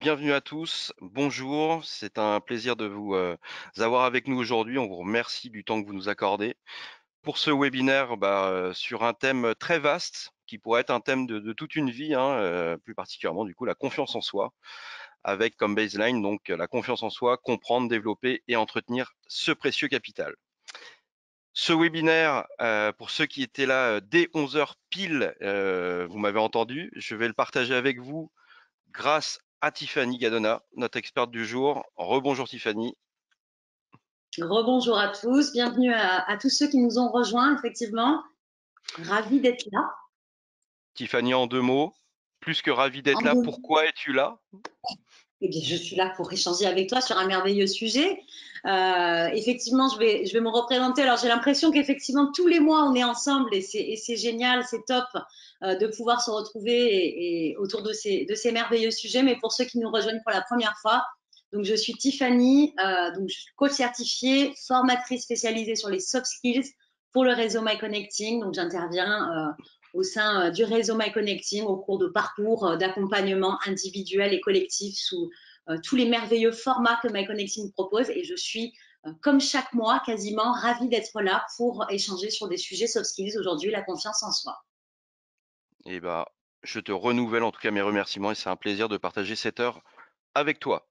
bienvenue à tous. Bonjour, c'est un plaisir de vous avoir avec nous aujourd'hui. On vous remercie du temps que vous nous accordez pour ce webinaire sur un thème très vaste qui pourrait être un thème de toute une vie, hein, plus particulièrement du coup la confiance en soi, avec comme baseline donc la confiance en soi, comprendre, développer et entretenir ce précieux capital. Ce webinaire, pour ceux qui étaient là dès 11 heures pile, vous m'avez entendu, je vais le partager avec vous grâce à Tiffany Gadona, notre experte du jour. Rebonjour Tiffany. Rebonjour à tous, bienvenue à tous ceux qui nous ont rejoints, effectivement. Ravi d'être là. Tiffany, en 2 mots, plus que ravi d'être En là. deux- Pourquoi es-tu là? Eh bien, je suis là pour échanger avec toi sur un merveilleux sujet. Effectivement, je vais me représenter. Alors, j'ai l'impression qu'effectivement, tous les mois, on est ensemble et c'est génial, c'est top de pouvoir se retrouver et autour de ces merveilleux sujets. Mais pour ceux qui nous rejoignent pour la première fois, donc je suis Tiffany, donc je suis coach certifiée, formatrice spécialisée sur les soft skills pour le réseau My Connecting. Donc, j'interviens au sein du réseau My Connecting au cours de parcours d'accompagnement individuel et collectif sous tous les merveilleux formats que My Connecting propose. Et je suis, comme chaque mois, quasiment ravie d'être là pour échanger sur des sujets soft skills aujourd'hui, la confiance en soi. Eh ben, je te renouvelle en tout cas mes remerciements et c'est un plaisir de partager cette heure avec toi.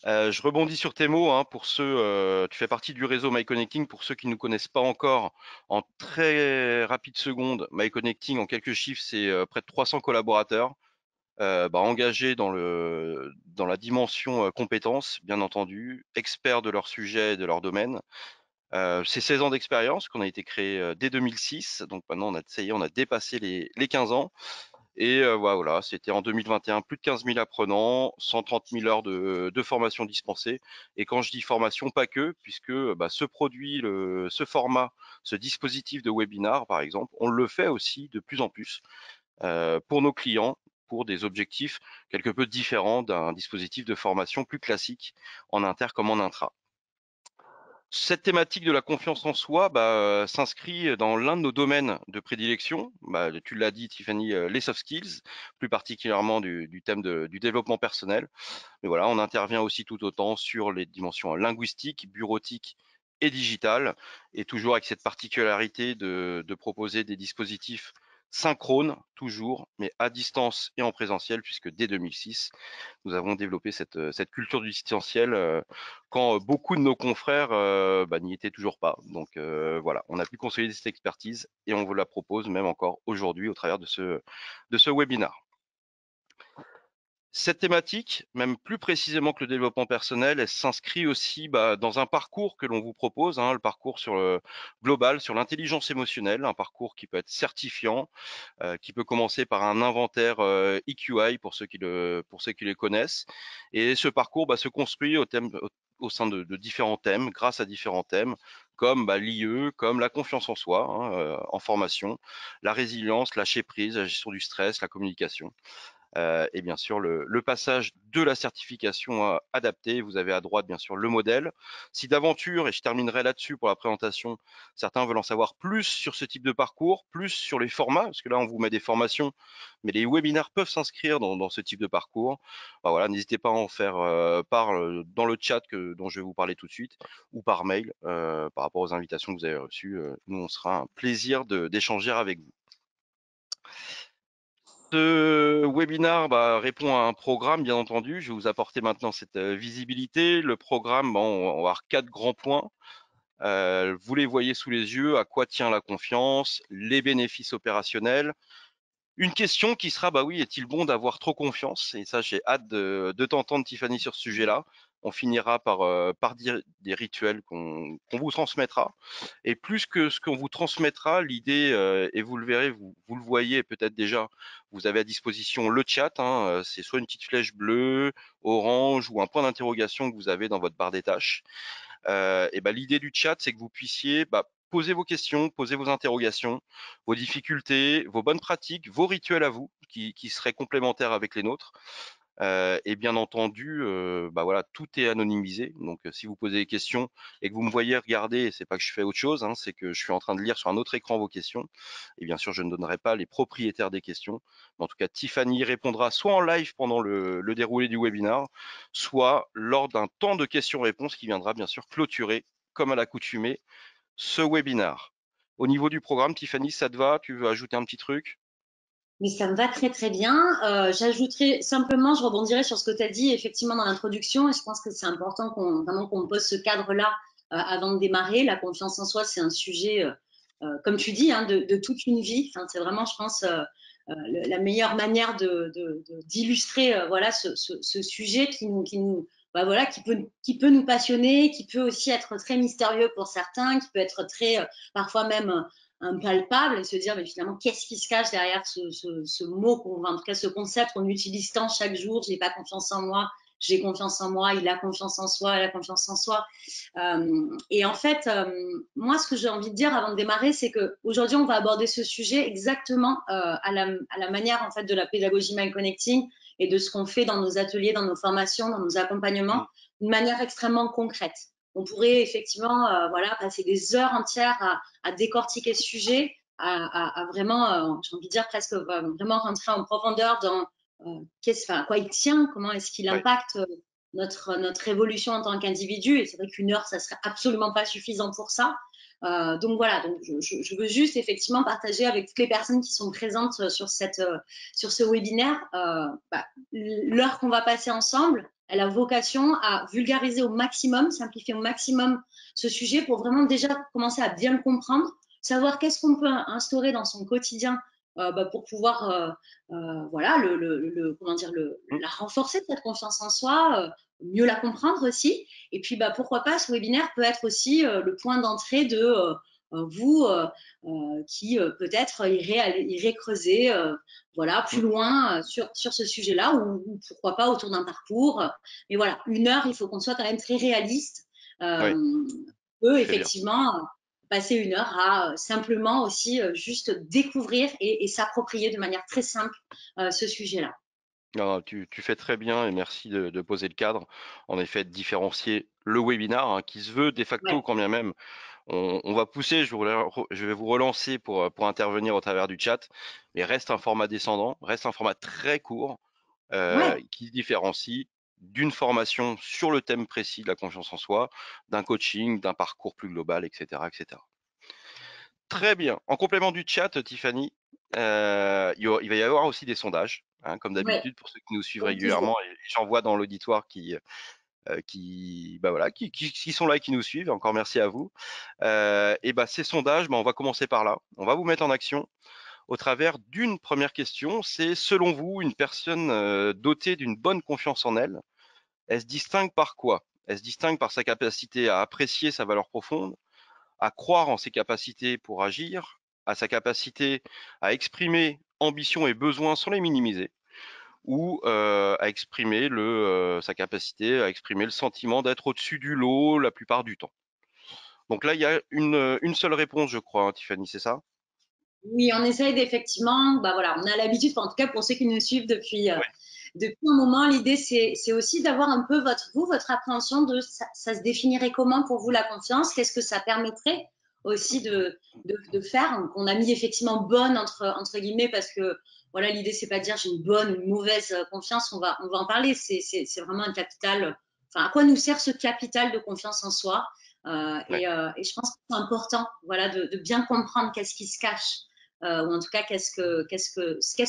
Je rebondis sur tes mots, hein, pour ceux, tu fais partie du réseau My Connecting. Pour ceux qui ne nous connaissent pas encore, en très rapide seconde, My Connecting, en quelques chiffres, c'est près de 300 collaborateurs. Engagés dans la dimension compétences, bien entendu, experts de leur sujet et de leur domaine. C'est 16 ans d'expérience qu'on a été créé dès 2006, donc maintenant ça y est, on a dépassé les 15 ans. Et voilà, c'était en 2021, plus de 15 000 apprenants, 130 000 heures de formation dispensées. Et quand je dis formation, pas que, puisque ce produit, ce format, ce dispositif de webinar, par exemple, on le fait aussi de plus en plus pour nos clients, pour des objectifs quelque peu différents d'un dispositif de formation plus classique en inter comme en intra. Cette thématique de la confiance en soi s'inscrit dans l'un de nos domaines de prédilection. Tu l'as dit, Tiffany, les soft skills, plus particulièrement du thème du développement personnel. Mais voilà, on intervient aussi tout autant sur les dimensions linguistiques, bureautiques et digitales, et toujours avec cette particularité de proposer des dispositifs synchrones, toujours, mais à distance et en présentiel, puisque dès 2006, nous avons développé cette culture du distanciel quand beaucoup de nos confrères n'y étaient toujours pas. Donc voilà, on a pu consolider cette expertise et on vous la propose même encore aujourd'hui au travers de ce webinar. Cette thématique, même plus précisément que le développement personnel, elle s'inscrit aussi dans un parcours que l'on vous propose, hein, le parcours sur le global, sur l'intelligence émotionnelle, un parcours qui peut être certifiant, qui peut commencer par un inventaire EQI pour ceux qui les connaissent. Et ce parcours se construit au sein de différents thèmes, grâce à différents thèmes, comme l'IE, comme la confiance en soi, hein, en formation, la résilience, lâcher prise, la gestion du stress, la communication. Et bien sûr le passage de la certification adaptée. Vous avez à droite bien sûr le modèle. Si d'aventure, et je terminerai là-dessus pour la présentation, certains veulent en savoir plus sur ce type de parcours, plus sur les formats, parce que là on vous met des formations, mais les webinaires peuvent s'inscrire dans ce type de parcours. Voilà, n'hésitez pas à en faire part dans le chat dont je vais vous parler tout de suite, ou par mail par rapport aux invitations que vous avez reçues. Nous, on sera un plaisir d'échanger avec vous. Ce webinar répond à un programme, bien entendu. Je vais vous apporter maintenant cette visibilité. Le programme, on va avoir 4 grands points. Vous les voyez sous les yeux. À quoi tient la confiance? Les bénéfices opérationnels. Une question qui sera, oui, est-il bon d'avoir trop confiance? Et ça, j'ai hâte de t'entendre, Tiffany, sur ce sujet-là. On finira par dire des rituels qu'on vous transmettra. Et plus que ce qu'on vous transmettra, l'idée, et vous le verrez, vous le voyez peut-être déjà, vous avez à disposition le chat, hein, c'est soit une petite flèche bleue, orange ou un point d'interrogation que vous avez dans votre barre des tâches. L'idée du chat, c'est que vous puissiez poser vos questions, poser vos interrogations, vos difficultés, vos bonnes pratiques, vos rituels à vous, qui seraient complémentaires avec les nôtres. Et bien entendu, voilà, tout est anonymisé. Donc, si vous posez des questions et que vous me voyez regarder, c'est pas que je fais autre chose, hein, c'est que je suis en train de lire sur un autre écran vos questions. Et bien sûr, je ne donnerai pas les propriétaires des questions. Mais en tout cas, Tiffany répondra soit en live pendant le déroulé du webinar, soit lors d'un temps de questions-réponses qui viendra bien sûr clôturer, comme à l'accoutumée, ce webinar. Au niveau du programme, Tiffany, ça te va? Tu veux ajouter un petit truc? Mais ça me va très très bien. J'ajouterai simplement, je rebondirai sur ce que tu as dit effectivement dans l'introduction, et je pense que c'est important vraiment qu'on pose ce cadre-là avant de démarrer. La confiance en soi, c'est un sujet, comme tu dis, hein, de toute une vie. Enfin, c'est vraiment, je pense, la meilleure manière d'illustrer voilà, ce sujet bah, voilà, qui peut nous passionner, qui peut aussi être très mystérieux pour certains, qui peut être très, parfois même impalpable et se dire mais finalement qu'est-ce qui se cache derrière ce mot, en tout cas ce concept qu'on utilise tant chaque jour, j'ai pas confiance en moi, j'ai confiance en moi, il a confiance en soi, elle a confiance en soi. Et en fait, moi ce que j'ai envie de dire avant de démarrer, c'est que aujourd'hui on va aborder ce sujet exactement à la manière en fait de la pédagogie mind connecting et de ce qu'on fait dans nos ateliers, dans nos formations, dans nos accompagnements, Mmh. d'une manière extrêmement concrète. On pourrait effectivement voilà, passer des heures entières à décortiquer ce sujet, à vraiment, j'ai envie de dire presque vraiment rentrer en profondeur dans à quoi il tient, comment est-ce qu'il Ouais, impacte notre évolution en tant qu'individu. Et c'est vrai qu'une heure, ça serait absolument pas suffisant pour ça. Donc voilà, donc je veux juste effectivement partager avec toutes les personnes qui sont présentes sur ce webinaire bah, l'heure qu'on va passer ensemble. Elle a vocation à vulgariser au maximum, simplifier au maximum ce sujet pour vraiment déjà commencer à bien le comprendre, savoir qu'est-ce qu'on peut instaurer dans son quotidien bah, pour pouvoir voilà, comment dire, mmh, la renforcer, cette confiance en soi, mieux la comprendre aussi. Et puis, bah, pourquoi pas, ce webinaire peut être aussi le point d'entrée de vous qui peut-être irez creuser voilà, plus mmh, loin sur ce sujet-là ou pourquoi pas autour d'un parcours. Mais voilà, une heure, il faut qu'on soit quand même très réaliste. ouais, Peut tu fais bien. effectivement passer une heure à simplement aussi juste découvrir et s'approprier de manière très simple ce sujet-là. Non, tu fais très bien et merci de poser le cadre. En effet, de différencier le webinar, hein, qui se veut de facto, Ouais, quand bien même on va pousser, je vais vous relancer pour intervenir au travers du chat, mais reste un format descendant, reste un format très court, ouais, qui se différencie d'une formation sur le thème précis de la confiance en soi, d'un coaching, d'un parcours plus global, et cetera, et cetera. Très bien. En complément du chat, Tiffany, il va y avoir aussi des sondages, hein, comme ouais, d'habitude pour ceux qui nous suivent comme toujours. régulièrement et j'en vois dans l'auditoire bah voilà, qui sont là et qui nous suivent. Encore merci à vous. Et bah ces sondages, bah, on va commencer par là. On va vous mettre en action au travers d'une première question. C'est selon vous une personne dotée d'une bonne confiance en elle. Elle se distingue par quoi? Elle se distingue par sa capacité à apprécier sa valeur profonde, à croire en ses capacités pour agir, à sa capacité à exprimer ambition et besoins sans les minimiser, ou à exprimer sa capacité à exprimer le sentiment d'être au-dessus du lot la plupart du temps. Donc là, il y a une seule réponse, je crois, hein, Tiffany, c'est ça? Oui, on essaye d'effectivement, bah voilà, on a l'habitude, en tout cas pour ceux qui nous suivent Ouais. depuis un moment, l'idée c'est aussi d'avoir un peu votre appréhension de ça se définirait comment pour vous la confiance, qu'est-ce que ça permettrait aussi de faire. Donc, on a mis effectivement bonne entre guillemets parce que voilà, l'idée c'est pas de dire j'ai une bonne ou une mauvaise confiance, on va en parler, c'est vraiment un capital, enfin à quoi nous sert ce capital de confiance en soi Ouais. et je pense que c'est important voilà, de bien comprendre qu'est-ce qui se cache ou en tout cas qu'est-ce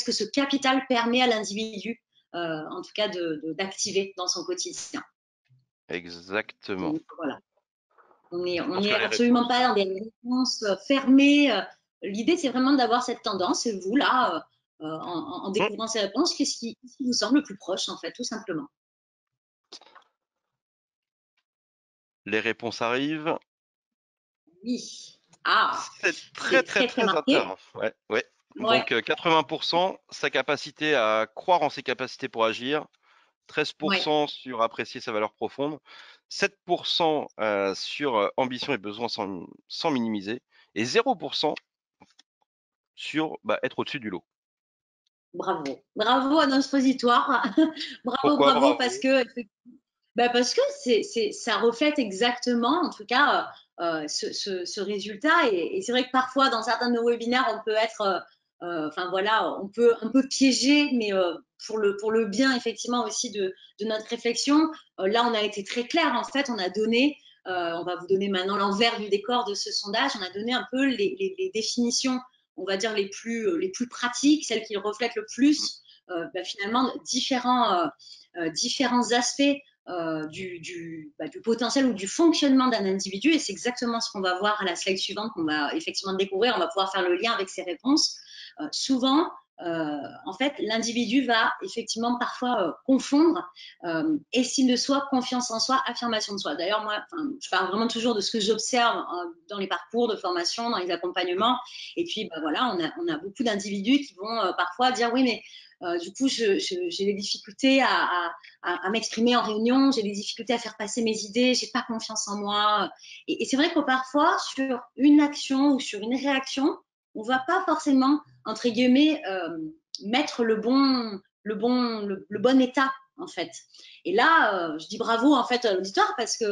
que ce capital permet à l'individu en tout cas d'activer dans son quotidien. Exactement. Donc voilà, Je on pense que est les absolument pas réponses. dans des réponses fermées. L'idée, c'est vraiment d'avoir cette tendance, et vous, là, en Hmm, découvrant ces réponses, qu'est-ce qui vous semble le plus proche, en fait, tout simplement. les réponses arrivent. Oui. Ah, C'est très, c'est très, très, très très marqué. intéressant. Ouais, ouais. Ouais, Donc 80%, sa capacité à croire en ses capacités pour agir, ouais. 13% sur apprécier sa valeur profonde, 7% sur ambition et besoin sans minimiser, et 0% sur bah, être au-dessus du lot. Bravo. Bravo à notre auditoire. Bravo, Pourquoi bravo, bravo? parce que ça reflète exactement, en tout cas, ce résultat. Et c'est vrai que parfois, dans certains de nos webinaires, on peut être, enfin voilà, on peut un peu piéger, mais pour le bien, effectivement, aussi de notre réflexion. Là, on a été très clair. En fait, on a donné, on va vous donner maintenant l'envers du décor de ce sondage. On a donné un peu les définitions, on va dire, les plus pratiques, celles qui reflètent le plus, finalement, différents aspects du potentiel ou du fonctionnement d'un individu. Et c'est exactement ce qu'on va voir à la slide suivante, qu'on va effectivement découvrir. On va pouvoir faire le lien avec ces réponses. Souvent, en fait, l'individu va effectivement parfois confondre estime de soi, confiance en soi, affirmation de soi. D'ailleurs, moi, je parle vraiment toujours de ce que j'observe dans les parcours de formation, dans les accompagnements. Et puis, voilà, on a beaucoup d'individus qui vont parfois dire oui, mais du coup, j'ai des difficultés à m'exprimer en réunion, j'ai des difficultés à faire passer mes idées, j'ai pas confiance en moi. Et c'est vrai que parfois, sur une action ou sur une réaction, on va pas forcément, entre guillemets, mettre le bon état, en fait. Et là, je dis bravo, en fait, à l'auditoire, parce que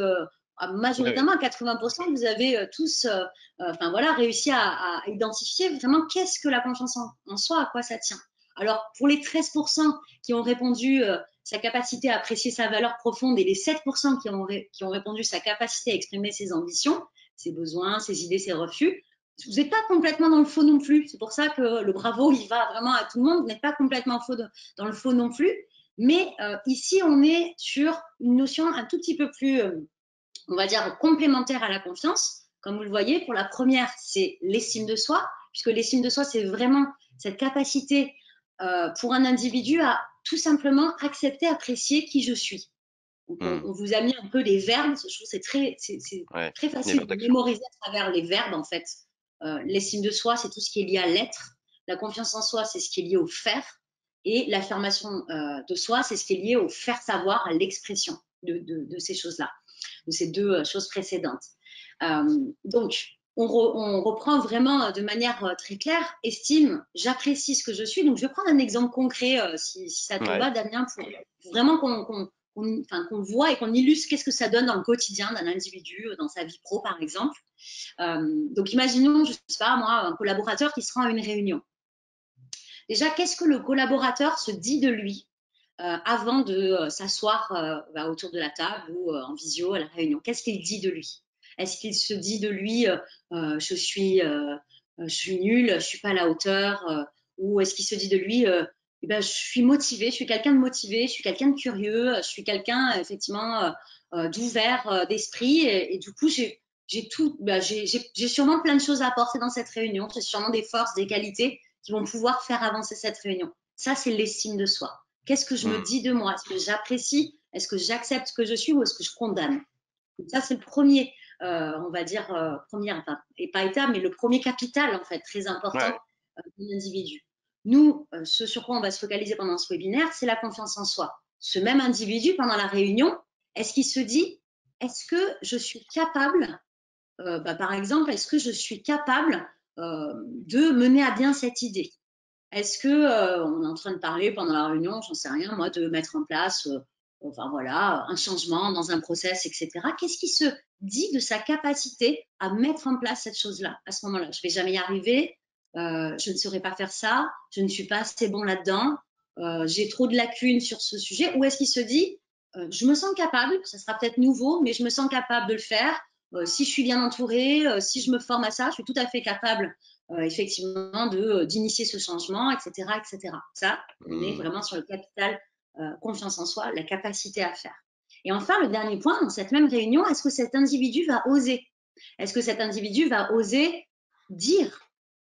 Ouais. majoritairement, à 80%, vous avez tous enfin voilà, réussi à identifier vraiment qu'est-ce que la confiance en soi, à quoi ça tient. Alors, pour les 13% qui ont répondu sa capacité à apprécier sa valeur profonde, et les 7% qui ont répondu sa capacité à exprimer ses ambitions, ses besoins, ses idées, ses refus, vous n'êtes pas complètement dans le faux non plus. C'est pour ça que le bravo, il va vraiment à tout le monde. Vous n'êtes pas complètement dans le faux non plus. Mais ici, on est sur une notion un tout petit peu plus, on va dire, complémentaire à la confiance. Comme vous le voyez, pour la première, c'est l'estime de soi, puisque l'estime de soi, c'est vraiment cette capacité pour un individu à tout simplement accepter, apprécier qui je suis. Donc, Hmm. on vous a mis un peu des verbes. Je trouve que c'est Ouais. très Les facile verbes de d'action. mémoriser à travers les verbes, en fait. L'estime de soi, c'est tout ce qui est lié à l'être. La confiance en soi, c'est ce qui est lié au faire. Et l'affirmation de soi, c'est ce qui est lié au faire savoir, à l'expression de ces choses-là, de ces deux choses précédentes. Donc, on reprend vraiment de manière très claire. Estime, j'apprécie ce que je suis. Donc, je vais prendre un exemple concret, si ça te Ouais. va, Damien, pour vraiment qu'on voit et qu'on illustre qu'est-ce que ça donne dans le quotidien d'un individu, dans sa vie pro, par exemple. Donc, imaginons, je ne sais pas, moi, un collaborateur qui se rend à une réunion. Déjà, qu'est-ce que le collaborateur se dit de lui avant de s'asseoir autour de la table ou en visio à la réunion? Qu'est-ce qu'il dit de lui? Est-ce qu'il se dit de lui je suis nul, je suis pas à la hauteur, ou est-ce qu'il se dit de lui eh ben, je suis motivé, je suis quelqu'un de motivé, je suis quelqu'un de curieux, je suis quelqu'un effectivement d'ouvert d'esprit, et du coup j'ai sûrement plein de choses à apporter dans cette réunion, j'ai sûrement des forces, des qualités qui vont pouvoir faire avancer cette réunion. Ça, c'est l'estime de soi. Qu'est-ce que je me Hmm. dis de moi? Est-ce que j'apprécie? Est-ce que j'accepte ce que je suis, ou est-ce que je condamne? Donc ça, c'est le premier, on va dire, enfin, et pas étape, mais le premier capital, en fait, très important Ouais. d'un individu. Nous, ce sur quoi on va se focaliser pendant ce webinaire, c'est la confiance en soi. Ce même individu, pendant la réunion, est-ce qu'il se dit, est-ce que je suis capable, par exemple, est-ce que je suis capable de mener à bien cette idée? Est-ce que on est en train de parler pendant la réunion, j'en sais rien, moi, de mettre en place, enfin voilà, un changement dans un process, etc. Qu'est-ce qui se dit de sa capacité à mettre en place cette chose-là à ce moment-là? Je vais jamais y arriver, je ne saurais pas faire ça, je ne suis pas assez bon là-dedans, j'ai trop de lacunes sur ce sujet. Ou est-ce qu'il se dit, je me sens capable, ça sera peut-être nouveau, mais je me sens capable de le faire. Si je suis bien entourée, si je me forme à ça, je suis tout à fait capable effectivement d'initier ce changement, etc., etc. Ça, on est Hmm. vraiment sur le capital confiance en soi, la capacité à faire. Et enfin, le dernier point, dans cette même réunion, est-ce que cet individu va oser? Est-ce que cet individu va oser dire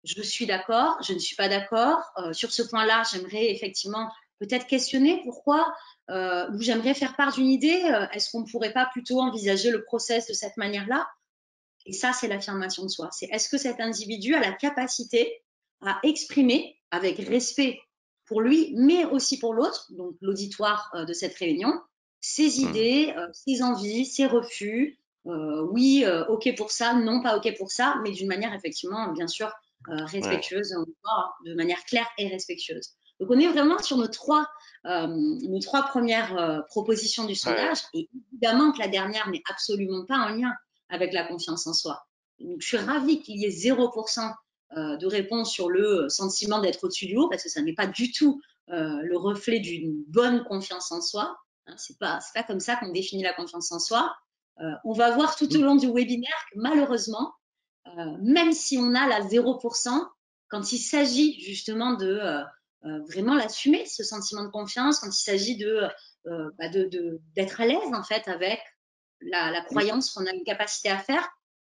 je suis d'accord, je ne suis pas d'accord, sur ce point-là, j'aimerais effectivement peut-être questionner pourquoi, ou j'aimerais faire part d'une idée, est-ce qu'on ne pourrait pas plutôt envisager le process de cette manière-là? Et ça, c'est l'affirmation de soi. C'est est-ce que cet individu a la capacité à exprimer avec respect pour lui, mais aussi pour l'autre, donc l'auditoire de cette réunion, ses Hmm. idées, ses envies, ses refus. Oui, OK pour ça, non, pas OK pour ça, mais d'une manière effectivement, bien sûr, Ouais. respectueuse, de manière claire et respectueuse. Donc, on est vraiment sur nos trois premières propositions du Ouais. sondage. Et évidemment que la dernière n'est absolument pas en lien avec la confiance en soi. Donc, je suis ravie qu'il y ait 0% de réponse sur le sentiment d'être au-dessus du lot, parce que ça n'est pas du tout le reflet d'une bonne confiance en soi. Hein, c'est pas comme ça qu'on définit la confiance en soi. On va voir tout au long du webinaire que malheureusement, même si on a la 0%, quand il s'agit justement de vraiment l'assumer, ce sentiment de confiance, quand il s'agit d'être à l'aise en fait avec la croyance qu'on a une capacité à faire,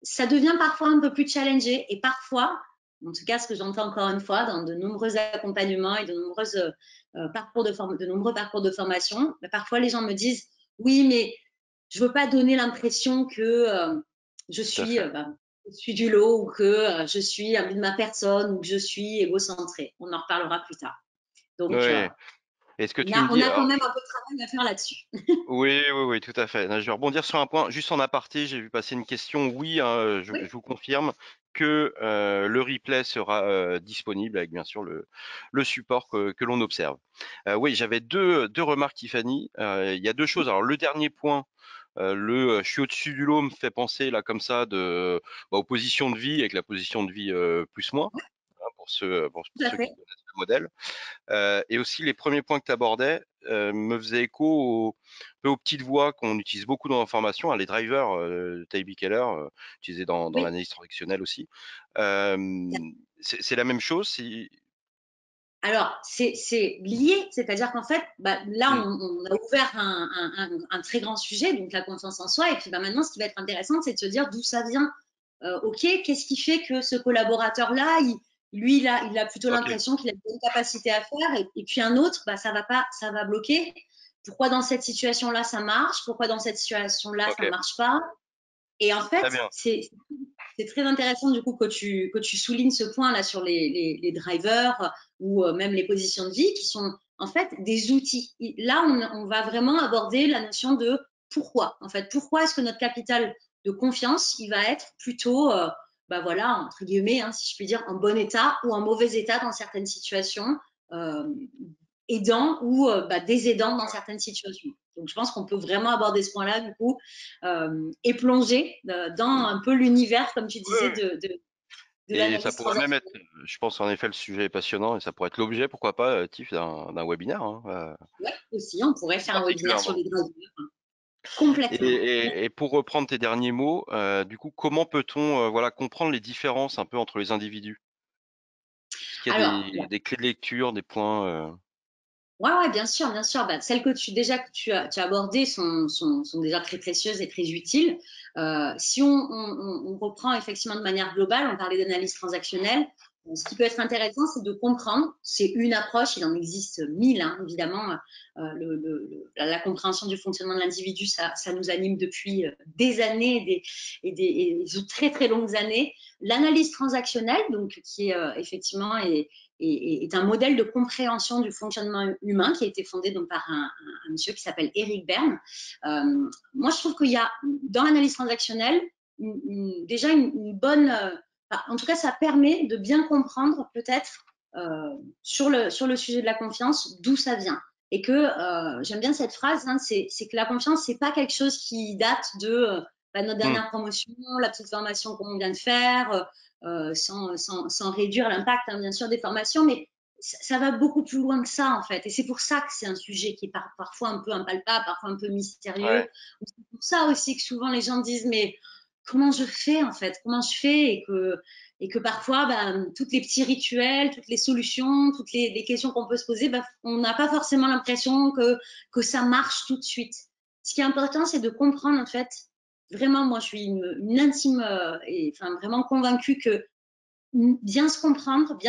ça devient parfois un peu plus challengé. Et parfois, en tout cas ce que j'entends encore une fois dans de nombreux accompagnements et de nombreux parcours de formation, parfois les gens me disent oui, mais je veux pas donner l'impression que je Tout à suis fait. au-dessus du lot, ou que je suis un but de ma personne, ou que je suis égocentrée. On en reparlera plus tard. Donc, Ouais. Et ce que tu me on dis, a quand alors, même un peu de travail à faire là-dessus. oui, oui, oui, tout à fait. Là, je vais rebondir sur un point, juste en aparté, j'ai vu passer une question. Oui, hein, Oui, je vous confirme que le replay sera disponible avec bien sûr le support que l'on observe. Oui, j'avais deux remarques, Tiffany. Il y a deux choses. Alors, le dernier point, je suis au-dessus du lot me fait penser là comme ça aux positions de vie avec la position de vie plus moins, hein, pour tout à ceux fait. qui connaissent le modèle. Et aussi les premiers points que tu abordais me faisaient écho un peu aux petites voies qu'on utilise beaucoup dans l'information, hein, les drivers de Tyree Keller, utilisés dans Oui. l'analyse transactionnelle aussi. Euh, c'est la même chose Alors, c'est lié, c'est-à-dire qu'en fait, là, Hmm, on a ouvert un très grand sujet, donc la confiance en soi. Et puis maintenant, ce qui va être intéressant, c'est de se dire d'où ça vient. OK, qu'est-ce qui fait que ce collaborateur-là, lui, il a plutôt ok, l'impression qu'il a une bonne capacité à faire, et puis un autre, ça va pas, ça va bloquer. Pourquoi dans cette situation-là, ça marche? Pourquoi dans cette situation-là, ça ok, marche pas? Et en fait, très bien. c'est très intéressant du coup que tu soulignes ce point là sur les drivers ou même les positions de vie qui sont en fait des outils. Là, on va vraiment aborder la notion de pourquoi. En fait, pourquoi est-ce que notre capital de confiance, il va être plutôt, voilà, entre guillemets, hein, si je puis dire, en bon état ou en mauvais état dans certaines situations, euh, aidant ou désaidant dans certaines situations. Donc, je pense qu'on peut vraiment aborder ce point-là, du coup, et plonger dans un peu l'univers, comme tu Ouais, disais, ouais. de Et ça l'analyse pourrait même être, transactionnelle. je pense en effet le sujet est passionnant et ça pourrait être l'objet, pourquoi pas, Tiff, d'un webinaire, hein, Ouais, aussi, on pourrait faire un webinaire sur particulièrement. les drivers. Complètement. Et pour reprendre tes derniers mots, du coup, comment peut-on voilà, comprendre les différences un peu entre les individus? Est-ce qu'il y a Alors, des clés de lecture, des points ouais, bien sûr, bien sûr. Celles que tu as abordées sont déjà très précieuses et très utiles. Si on reprend effectivement de manière globale, on parlait d'analyse transactionnelle. Ce qui peut être intéressant, c'est de comprendre. C'est une approche, il en existe mille, hein, évidemment. La compréhension du fonctionnement de l'individu, ça nous anime depuis des années et de très très longues années. L'analyse transactionnelle, donc qui est effectivement est un modèle de compréhension du fonctionnement humain qui a été fondé donc par un monsieur qui s'appelle Eric Berne. Moi, je trouve qu'il y a dans l'analyse transactionnelle déjà une bonne, en tout cas, ça permet de bien comprendre peut-être sur le sujet de la confiance d'où ça vient. Et que j'aime bien cette phrase, hein, c'est que la confiance, c'est pas quelque chose qui date de notre hmm, dernière promotion, la petite formation qu'on vient de faire, sans réduire l'impact, hein, bien sûr, des formations, mais ça va beaucoup plus loin que ça, en fait. Et c'est pour ça que c'est un sujet qui est parfois un peu impalpable, parfois un peu mystérieux. ouais, C'est pour ça aussi que souvent les gens disent, mais comment je fais, en fait? Comment je fais? Et que parfois, toutes les petits rituels, toutes les solutions, toutes les questions qu'on peut se poser, on n'a pas forcément l'impression que ça marche tout de suite. Ce qui est important, c'est de comprendre, en fait, vraiment, moi, je suis une intime et enfin, vraiment convaincue que bien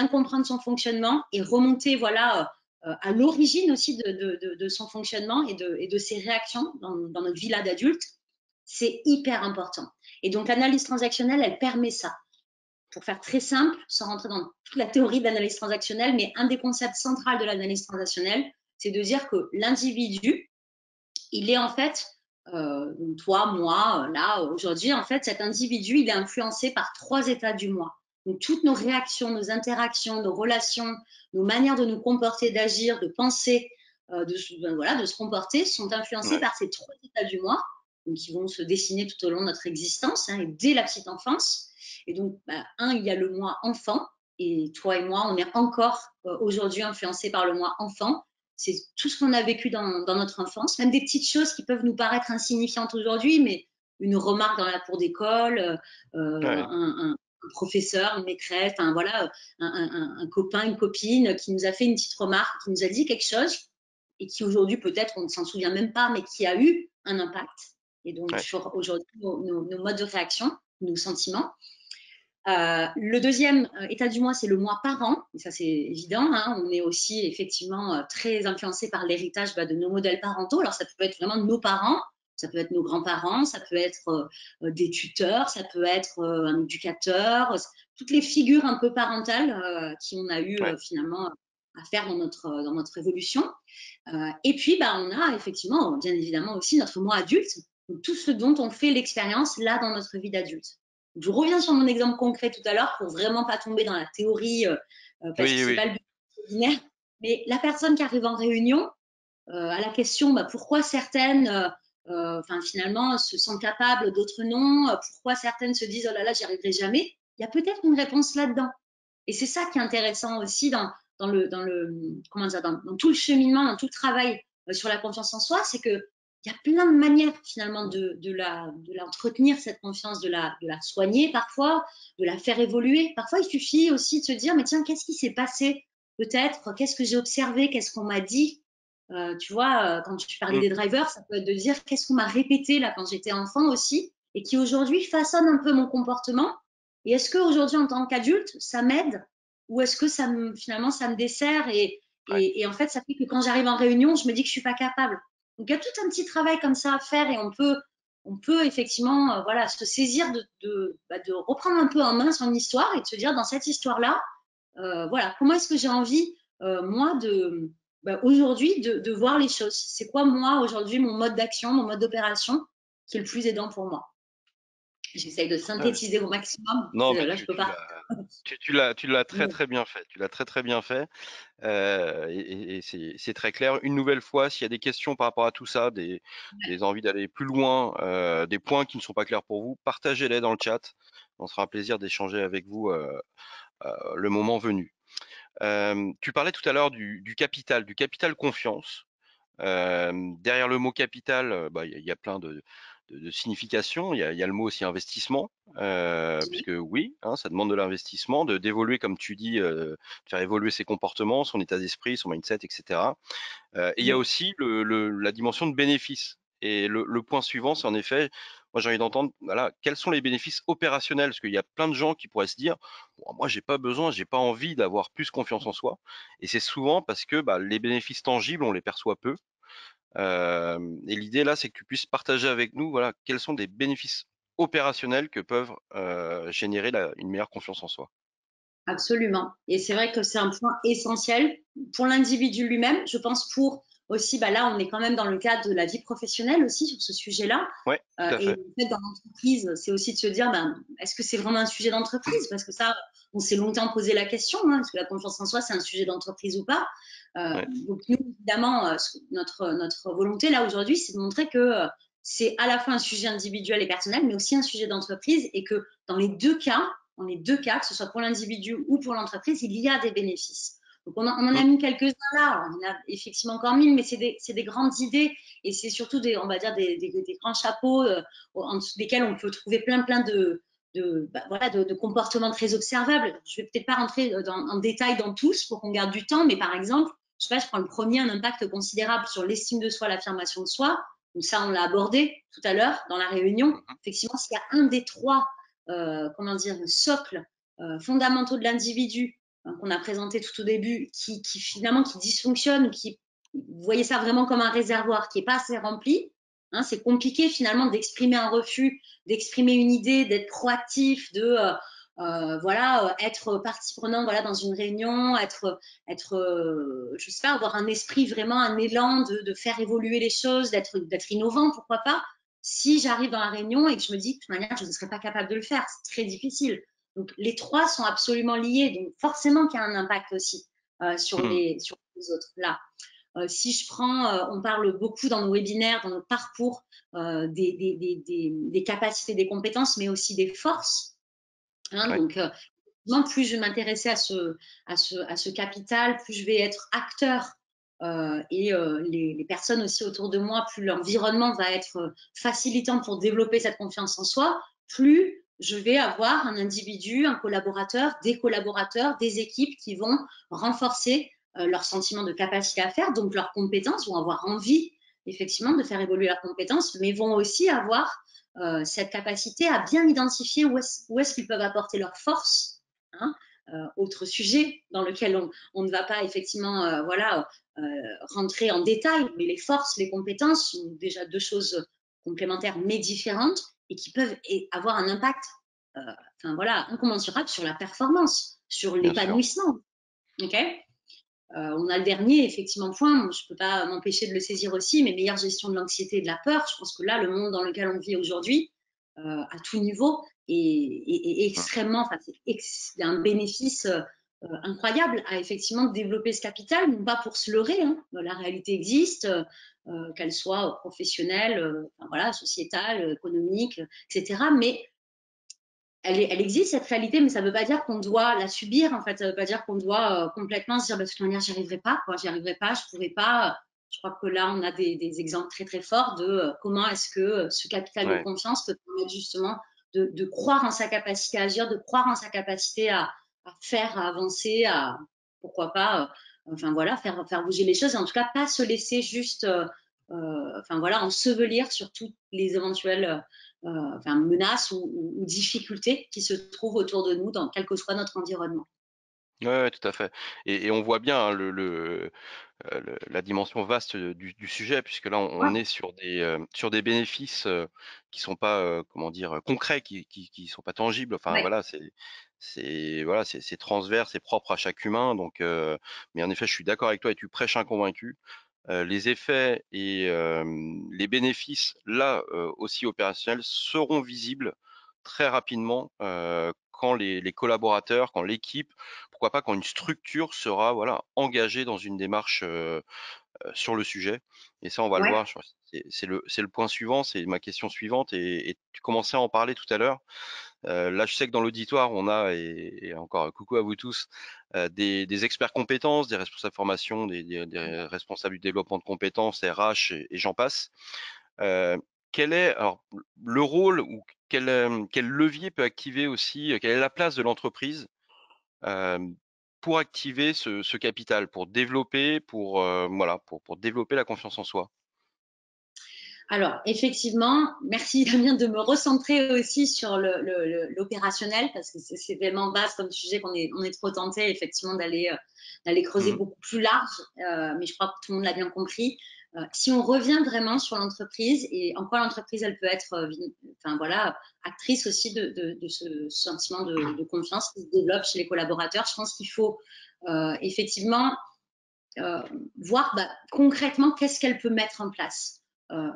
comprendre son fonctionnement et remonter, voilà, à l'origine aussi de son fonctionnement et de ses réactions dans notre vie là d'adulte, c'est hyper important. Et donc, l'analyse transactionnelle, elle permet ça. Pour faire très simple, sans rentrer dans toute la théorie de l'analyse transactionnelle, mais un des concepts centraux de l'analyse transactionnelle, c'est de dire que l'individu, il est en fait, toi, moi, là, aujourd'hui, en fait, cet individu, il est influencé par trois états du moi. Donc, toutes nos réactions, nos interactions, nos relations, nos manières de nous comporter, d'agir, de penser, voilà, de se comporter sont influencées Ouais, par ces 3 états du moi, donc qui vont se dessiner tout au long de notre existence, hein, et dès la petite enfance. Et donc, il y a le moi enfant, et toi et moi, on est encore aujourd'hui influencés par le moi enfant. C'est tout ce qu'on a vécu dans notre enfance, même des petites choses qui peuvent nous paraître insignifiantes aujourd'hui, mais une remarque dans la cour d'école, ouais, un professeur, une maîtresse, enfin voilà, un copain, une copine qui nous a fait une petite remarque, qui nous a dit quelque chose et qui aujourd'hui peut-être on ne s'en souvient même pas, mais qui a eu un impact. Et donc ouais, sur aujourd'hui nos modes de réaction, nos sentiments. Le deuxième état du moi, c'est le moi parent. Et ça, c'est évident, hein. On est aussi effectivement très influencé par l'héritage de nos modèles parentaux. Alors, ça peut être vraiment nos parents, ça peut être nos grands-parents, ça peut être des tuteurs, ça peut être un éducateur, toutes les figures un peu parentales qui on a eu ouais, finalement à faire dans notre évolution. Et puis, on a effectivement, bien évidemment aussi notre moi adulte, donc tout ce dont on fait l'expérience là dans notre vie d'adulte. Je reviens sur mon exemple concret tout à l'heure pour vraiment pas tomber dans la théorie parce que oui, c'est oui, pas le but ordinaire. Mais la personne qui arrive en réunion à la question pourquoi certaines finalement se sentent capables, d'autres non, pourquoi certaines se disent oh là là, j'y arriverai jamais, il y a peut-être une réponse là-dedans. Et c'est ça qui est intéressant aussi comment dire, dans tout le cheminement, dans tout le travail sur la confiance en soi, c'est que il y a plein de manières finalement de l'entretenir, cette confiance, de la soigner parfois, de la faire évoluer. Parfois, il suffit aussi de se dire, mais tiens, qu'est-ce qui s'est passé peut-être? Qu'est-ce que j'ai observé? Qu'est-ce qu'on m'a dit? Tu vois, quand tu parlais mm, des drivers, ça peut être de dire qu'est-ce qu'on m'a répété là quand j'étais enfant aussi et qui aujourd'hui façonne un peu mon comportement. Et est-ce qu'aujourd'hui, en tant qu'adulte, ça m'aide ou est-ce que finalement, ça me dessert ouais. et en fait, ça fait que quand j'arrive en réunion, je me dis que je suis pas capable. Donc, il y a tout un petit travail comme ça à faire et on peut effectivement voilà, se saisir de reprendre un peu en main son histoire et de se dire dans cette histoire-là, voilà, comment est-ce que j'ai envie, moi, aujourd'hui, de voir les choses. C'est quoi, moi, aujourd'hui, mon mode d'action, mon mode d'opération qui est le plus aidant pour moi. J'essaye de Ouais. synthétiser au maximum. Non, mais Là, je peux pas. tu l'as très très bien fait. Tu l'as très très bien fait. Et c'est très clair. Une nouvelle fois, s'il y a des questions par rapport à tout ça, des envies d'aller plus loin, des points qui ne sont pas clairs pour vous, partagez-les dans le chat. On sera un plaisir d'échanger avec vous le moment venu. Tu parlais tout à l'heure du capital confiance. Derrière le mot capital, il y a plein de significations. Il y a le mot aussi investissement, puisque oui, hein, ça demande de l'investissement, d'évoluer comme tu dis, de faire évoluer ses comportements, son état d'esprit, son mindset, et cetera. Et il y a Oui, aussi la dimension de bénéfice. Et le point suivant, c'est en effet, moi j'ai envie d'entendre, voilà, quels sont les bénéfices opérationnels? Parce qu'il y a plein de gens qui pourraient se dire, bon, moi j'ai pas besoin, j'ai pas envie d'avoir plus confiance en soi. Et c'est souvent parce que les bénéfices tangibles, on les perçoit peu. Et l'idée là, c'est que tu puisses partager avec nous, voilà, quels sont des bénéfices opérationnels que peuvent générer une meilleure confiance en soi. absolument. Et c'est vrai que c'est un point essentiel pour l'individu lui-même. Je pense pour aussi, là, on est quand même dans le cadre de la vie professionnelle aussi sur ce sujet-là. Ouais, tout à Et fait. en fait, dans l'entreprise, c'est aussi de se dire, est-ce que c'est vraiment un sujet d'entreprise? Parce que ça, on s'est longtemps posé la question, hein, est-ce que la confiance en soi, c'est un sujet d'entreprise ou pas? Ouais, Donc nous, évidemment, notre volonté là aujourd'hui, c'est de montrer que c'est à la fois un sujet individuel et personnel, mais aussi un sujet d'entreprise, et que dans les deux cas, que ce soit pour l'individu ou pour l'entreprise, il y a des bénéfices. Donc on en a mmh, mis quelques-uns là, alors, il y en a effectivement encore mille, mais c'est des grandes idées et c'est surtout on va dire des grands chapeaux en dessous desquels on peut trouver plein de comportements très observables. Je vais peut-être pas rentrer en détail dans tous pour qu'on garde du temps, mais par exemple, je sais pas, je prends le premier, un impact considérable sur l'estime de soi, l'affirmation de soi. Donc ça, on l'a abordé tout à l'heure dans la réunion. mmh, Effectivement, s'il y a un des trois, comment dire, socles fondamentaux de l'individu qu'on a présenté tout au début, qui finalement qui dysfonctionne, vous voyez ça vraiment comme un réservoir qui n'est pas assez rempli. Hein, c'est compliqué finalement d'exprimer un refus, d'exprimer une idée, d'être proactif, voilà, être partie prenante voilà, dans une réunion, je sais pas, avoir un esprit vraiment, un élan de faire évoluer les choses, d'être innovant, pourquoi pas. Si j'arrive dans la réunion et que je me dis que de toute manière, je ne serais pas capable de le faire, c'est très difficile. Donc, les trois sont absolument liés. Donc, forcément qu'il y a un impact aussi sur Mmh. sur les autres. Là, si je prends, on parle beaucoup dans nos webinaires, dans nos parcours, des capacités, des compétences, mais aussi des forces. Hein, Ouais, donc, plus je vais m'intéresser à ce capital, plus je vais être acteur et les personnes aussi autour de moi, plus l'environnement va être facilitant pour développer cette confiance en soi, plus je vais avoir un individu, un collaborateur, des équipes qui vont renforcer leur sentiment de capacité à faire, donc leurs compétences, vont avoir envie effectivement de faire évoluer leurs compétences, mais vont aussi avoir cette capacité à bien identifier où est-ce qu'ils peuvent apporter leur force. Hein, autre sujet dans lequel on ne va pas effectivement rentrer en détail, mais les forces, les compétences sont déjà deux choses complémentaires mais différentes et qui peuvent avoir un impact incommensurable sur la performance, sur bien sûr. l'épanouissement. Okay, on a le dernier, effectivement, point, je ne peux pas m'empêcher de le saisir aussi, mais meilleure gestion de l'anxiété et de la peur. Je pense que là, le monde dans lequel on vit aujourd'hui, à tout niveau, est Mmh. extrêmement, il y a un bénéfice incroyable à effectivement développer ce capital, non pas pour se leurrer, hein, la réalité existe, qu'elle soit professionnelle, sociétale, économique, etc. Mais elle existe cette réalité, mais ça ne veut pas dire qu'on doit la subir. En fait, ça ne veut pas dire qu'on doit complètement se dire, bah, de toute manière, j'y arriverai pas, quoi, j'y arriverai pas, je pourrais pas. Je crois que là, on a des exemples très très forts de comment est-ce que ce capital de Ouais. confiance peut permettre justement de croire en sa capacité à agir, de croire en sa capacité à faire, à avancer, à pourquoi pas, faire bouger les choses, et en tout cas pas se laisser juste, ensevelir sur toutes les éventuelles menaces ou difficultés qui se trouvent autour de nous, dans quel que soit notre environnement. Ouais, ouais, tout à fait et on voit bien, hein, la dimension vaste, du sujet puisque là on Ouais, est sur des bénéfices, qui sont pas, comment dire? Concrets, qui sont pas tangibles. Enfin ouais. voilà, c'est transverse, c'est propre à chaque humain donc mais en effet, je suis d'accord avec toi et tu prêches un convaincu. Les effets et les bénéfices là, aussi opérationnels seront visibles très rapidement, quand les collaborateurs, quand l'équipe, pourquoi pas quand une structure sera, voilà, engagée dans une démarche, sur le sujet et ça, on va le Ouais. voir, je crois que c'est le point suivant, c'est ma question suivante et tu commençais à en parler tout à l'heure. Là, je sais que dans l'auditoire, on a et encore coucou à vous tous, des experts compétences, des responsables formation, des responsables du développement de compétences, RH et j'en passe. Heu, quel est alors le rôle ou quel levier peut activer aussi, quelle est la place de l'entreprise, hem, pour activer ce capital, pour développer, voilà, pour développer la confiance en soi? Alors, effectivement, merci Damien de me recentrer aussi sur l'opérationnel, parce que c'est tellement vaste comme sujet on est trop tenté effectivement d'aller creuser Mmh. beaucoup plus large, mais je crois que tout le monde l'a bien compris. Si on revient vraiment sur l'entreprise et en quoi l'entreprise elle peut être actrice aussi de ce sentiment de confiance qui se développe chez les collaborateurs, je pense qu'il faut effectivement euh, voir concrètement qu'est-ce qu'elle peut mettre en place.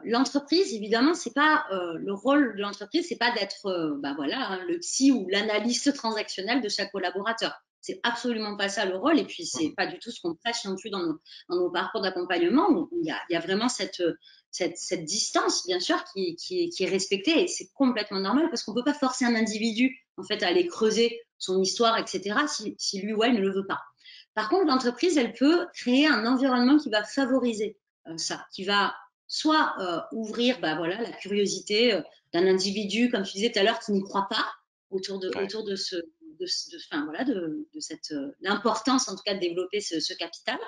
L'entreprise, évidemment, c'est pas le rôle de l'entreprise, c'est pas d'être le psy ou l'analyste transactionnel de chaque collaborateur. C'est absolument pas ça le rôle, et puis c'est Mmh. pas du tout ce qu'on prêche non plus dans nos parcours d'accompagnement. Où il y a vraiment cette distance, bien sûr, qui est respectée, et c'est complètement normal parce qu'on peut pas forcer un individu en fait à aller creuser son histoire, etc. Si lui ou elle ne le veut pas. Par contre, l'entreprise, elle peut créer un environnement qui va favoriser ça, qui va soit ouvrir la curiosité d'un individu, comme tu disais tout à l'heure, qui n'y croit pas, Ouais. autour de cette l'importance en tout cas de développer ce capital.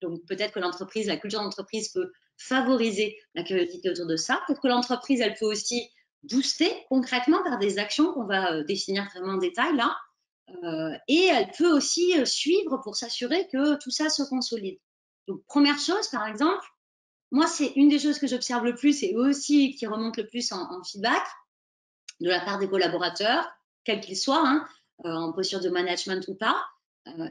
Donc peut-être que l'entreprise, la culture d'entreprise peut favoriser la curiosité autour de ça. Peut-être que l'entreprise, elle peut aussi booster concrètement par des actions qu'on va définir vraiment en détail là, et elle peut aussi suivre pour s'assurer que tout ça se consolide. Donc, première chose, par exemple, moi, c'est une des choses que j'observe le plus et aussi qui remonte le plus en feedback de la part des collaborateurs, quels qu'ils soient, hein, en posture de management ou pas,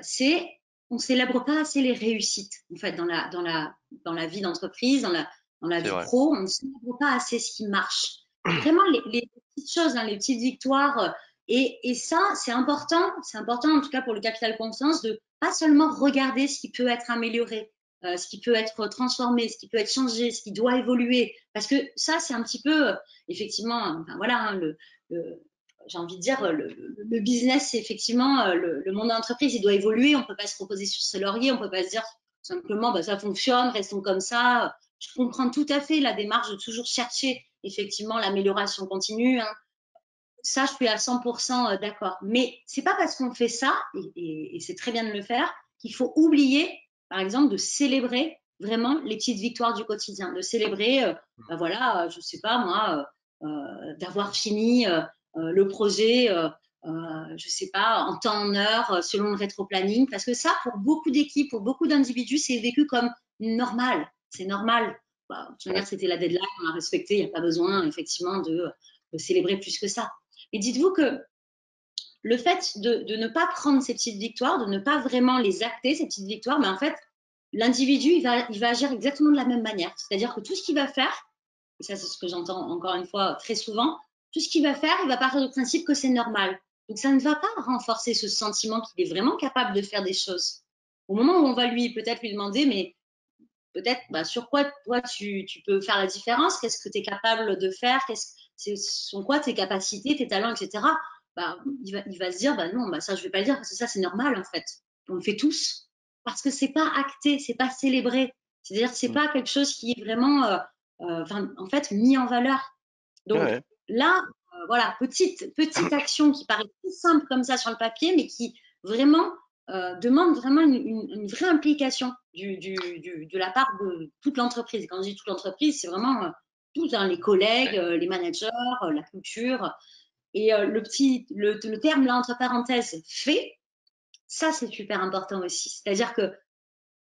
c'est on ne célèbre pas assez les réussites, en fait, dans la vie d'entreprise, dans la C'est vie vrai. pro, on ne célèbre pas assez ce qui marche. Vraiment, les petites choses, hein, les petites victoires Et ça, c'est important en tout cas pour le capital confiance, de pas seulement regarder ce qui peut être amélioré, ce qui peut être transformé, ce qui peut être changé, ce qui doit évoluer, parce que ça, c'est un petit peu, effectivement, enfin, voilà, hein, j'ai envie de dire, le business, c'est effectivement le monde de l'entreprise, il doit évoluer. On peut pas se reposer sur ses lauriers, on peut pas se dire simplement, bah, ça fonctionne, restons comme ça. Je comprends tout à fait la démarche de toujours chercher effectivement l'amélioration continue, hein. Ça, je suis à 100% d'accord. Mais c'est pas parce qu'on fait ça, et c'est très bien de le faire, qu'il faut oublier, par exemple, de célébrer vraiment les petites victoires du quotidien, de célébrer, ben voilà, je sais pas moi, d'avoir fini le projet, je sais pas, en temps, en heure, selon le rétro-planning, parce que ça, pour beaucoup d'équipes, pour beaucoup d'individus, c'est vécu comme normal. C'est normal. Bah, de toute manière, Ouais. c'était la deadline, on a respecté, il n'y a pas besoin, effectivement, de célébrer plus que ça. Et dites-vous que le fait de ne pas prendre ces petites victoires, de ne pas vraiment les acter, ces petites victoires, mais en fait, l'individu, il va agir exactement de la même manière. C'est-à-dire que tout ce qu'il va faire, et ça c'est ce que j'entends encore une fois très souvent, tout ce qu'il va faire, il va partir du principe que c'est normal. Donc ça ne va pas renforcer ce sentiment qu'il est vraiment capable de faire des choses. Au moment où on va peut-être lui demander, mais peut-être bah, sur quoi toi tu peux faire la différence, qu'est-ce que tu es capable de faire, sont quoi tes capacités, tes talents, etc. Bah, il va se dire bah non, bah ça je vais pas le dire parce que ça c'est normal en fait. On le fait tous parce que c'est pas acté, c'est pas célébré. C'est-à-dire c'est Mm. pas quelque chose qui est vraiment en fait mis en valeur. Donc Ouais, là, voilà, petite action qui paraît tout simple comme ça sur le papier, mais qui vraiment demande vraiment une vraie implication de la part de toute l'entreprise. Quand je dis toute l'entreprise, c'est vraiment tous, hein, les collègues, les managers, la culture. Et le terme là, entre parenthèses, fait, ça c'est super important aussi. C'est-à-dire que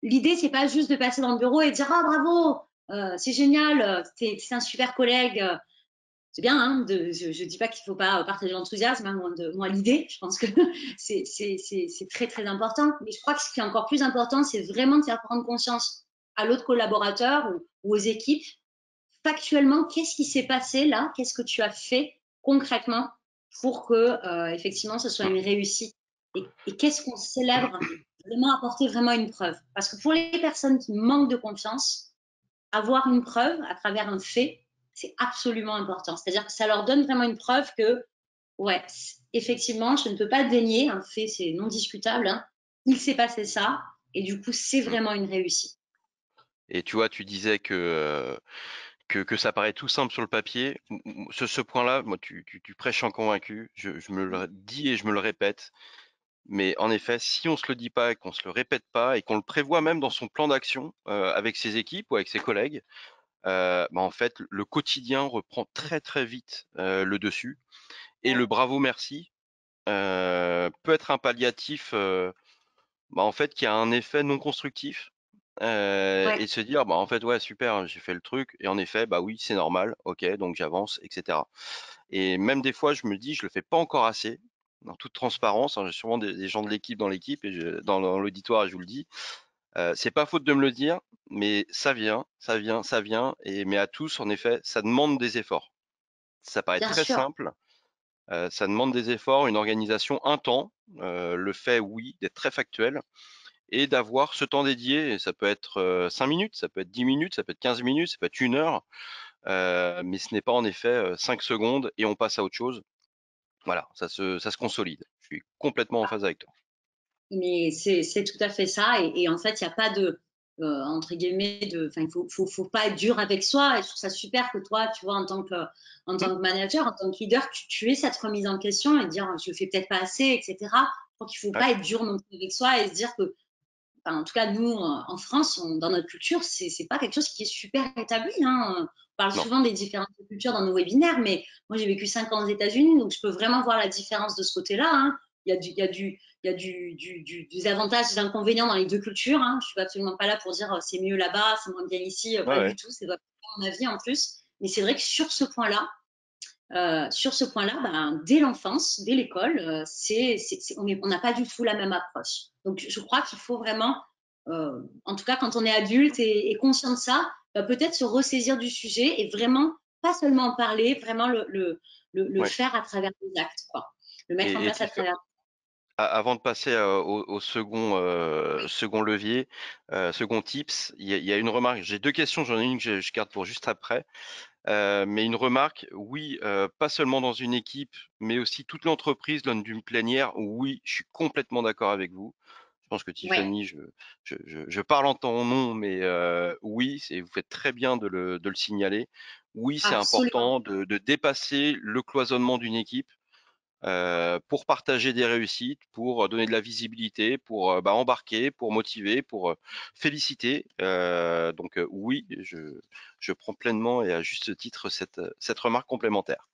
l'idée, c'est pas juste de passer dans le bureau et de dire ah bravo, c'est génial, c'est un super collègue, c'est bien, hein, je dis pas qu'il faut pas partager l'enthousiasme, hein, moi l'idée, je pense que c'est très très important. Mais je crois que ce qui est encore plus important, c'est vraiment de faire prendre conscience à l'autre collaborateur ou aux équipes, factuellement, qu'est-ce qui s'est passé là, qu'est-ce que tu as fait concrètement pour que effectivement ce soit une réussite et qu'est-ce qu'on célèbre, vraiment apporter vraiment une preuve. Parce que pour les personnes qui manquent de confiance, avoir une preuve à travers un fait, c'est absolument important. C'est-à-dire que ça leur donne vraiment une preuve que, ouais, effectivement, je ne peux pas dénier, un fait, c'est non discutable, hein, il s'est passé ça, et du coup, c'est mm. vraiment une réussite. Et tu vois, tu disais que ça paraît tout simple sur le papier. Ce point-là, moi, tu prêches en convaincu. Je me le dis et je me le répète. Mais en effet, si on se le dit pas et qu'on se le répète pas et qu'on le prévoit même dans son plan d'action avec ses équipes ou avec ses collègues, bah, en fait, le quotidien reprend très très vite le dessus. Et le bravo merci peut être un palliatif, bah, en fait, qui a un effet non constructif. Ouais, Et se dire, bah en fait, ouais, super, j'ai fait le truc. Et en effet, bah oui, c'est normal, ok, donc j'avance, etc. Et même des fois, je me dis, je le fais pas encore assez, dans toute transparence, hein, j'ai sûrement des gens de l'équipe dans l'équipe et dans l'auditoire, et je vous le dis. C'est pas faute de me le dire, mais ça vient, ça vient, ça vient. Et mais à tous, en effet, ça demande des efforts. Ça paraît bien très sûr. simple, ça demande des efforts, une organisation, un temps. Le fait, oui, d'être très factuel et d'avoir ce temps dédié. Et ça peut être 5 minutes, ça peut être 10 minutes, ça peut être 15 minutes, ça peut être 1 heure, mais ce n'est pas en effet 5 secondes et on passe à autre chose. Voilà, ça se consolide. Je suis complètement en phase avec toi. Mais c'est tout à fait ça. Et en fait, il n'y a pas de, entre guillemets, enfin, faut pas être dur avec soi. Et je trouve ça super que toi, tu vois, en Hmm. tant que manager, en tant que leader, tu aies cette remise en question et dire, je le fais peut-être pas assez, etc. Je crois qu'il faut Ouais, pas être dur non plus avec soi et se dire que, enfin, en tout cas, nous, en France, dans notre culture, c'est pas quelque chose qui est super établi, hein. On parle non, souvent des différences de culture dans nos webinaires, mais moi, j'ai vécu 5 ans aux États-Unis, donc je peux vraiment voir la différence de ce côté-là, hein. Il y a des avantages, des inconvénients dans les deux cultures, hein. Je suis absolument pas là pour dire c'est mieux là-bas, c'est moins bien ici, ouais, pas du ouais, tout. C'est pas mon avis en plus. Mais c'est vrai que sur ce point-là, ben, dès l'enfance, dès l'école, on n'a pas du tout la même approche. Donc, je crois qu'il faut vraiment, en tout cas quand on est adulte et conscient de ça, peut-être se ressaisir du sujet et vraiment, pas seulement en parler, vraiment le ouais. faire à travers des actes, quoi. le mettre en Et place à tiens, travers. avant de passer au second levier, second tips, il y a une remarque. J'ai deux questions, j'en ai une que je garde pour juste après. Mais une remarque, oui, pas seulement dans une équipe, mais aussi toute l'entreprise donne d'une plénière. Oui, je suis complètement d'accord avec vous. Je pense que Ouais, Tiffany, je parle en ton nom, mais oui, vous faites très bien de le signaler. Oui, c'est absolument. important de dépasser le cloisonnement d'une équipe pour partager des réussites, pour donner de la visibilité, pour embarquer, pour motiver, pour féliciter. Donc oui, je prends pleinement et à juste titre cette remarque complémentaire.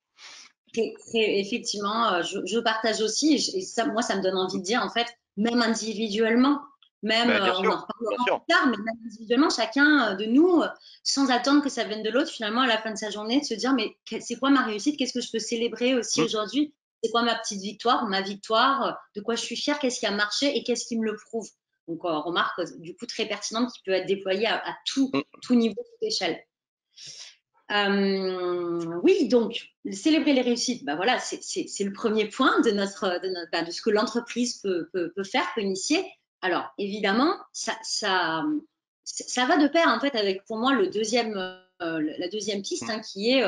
Effectivement, je partage aussi, et ça, moi, ça me donne envie de dire, en fait, même individuellement, même, Ben, bien on en sûr, bien reparlera sûr. plus tard, mais même individuellement, chacun de nous, sans attendre que ça vienne de l'autre, finalement, à la fin de sa journée, de se dire, mais c'est quoi ma réussite? Qu'est-ce que je peux célébrer aussi Mm, aujourd'hui? C'est quoi ma petite victoire, ma victoire? De quoi je suis fière? Qu'est-ce qui a marché et qu'est-ce qui me le prouve? Donc, remarque, du coup, très pertinente qui peut être déployée à mm. tout niveau, toute échelle. Oui, donc célébrer les réussites, bah voilà, c'est le premier point de ce que l'entreprise peut faire, peut initier. Alors évidemment, ça va de pair en fait avec pour moi la deuxième piste Mm. hein, qui est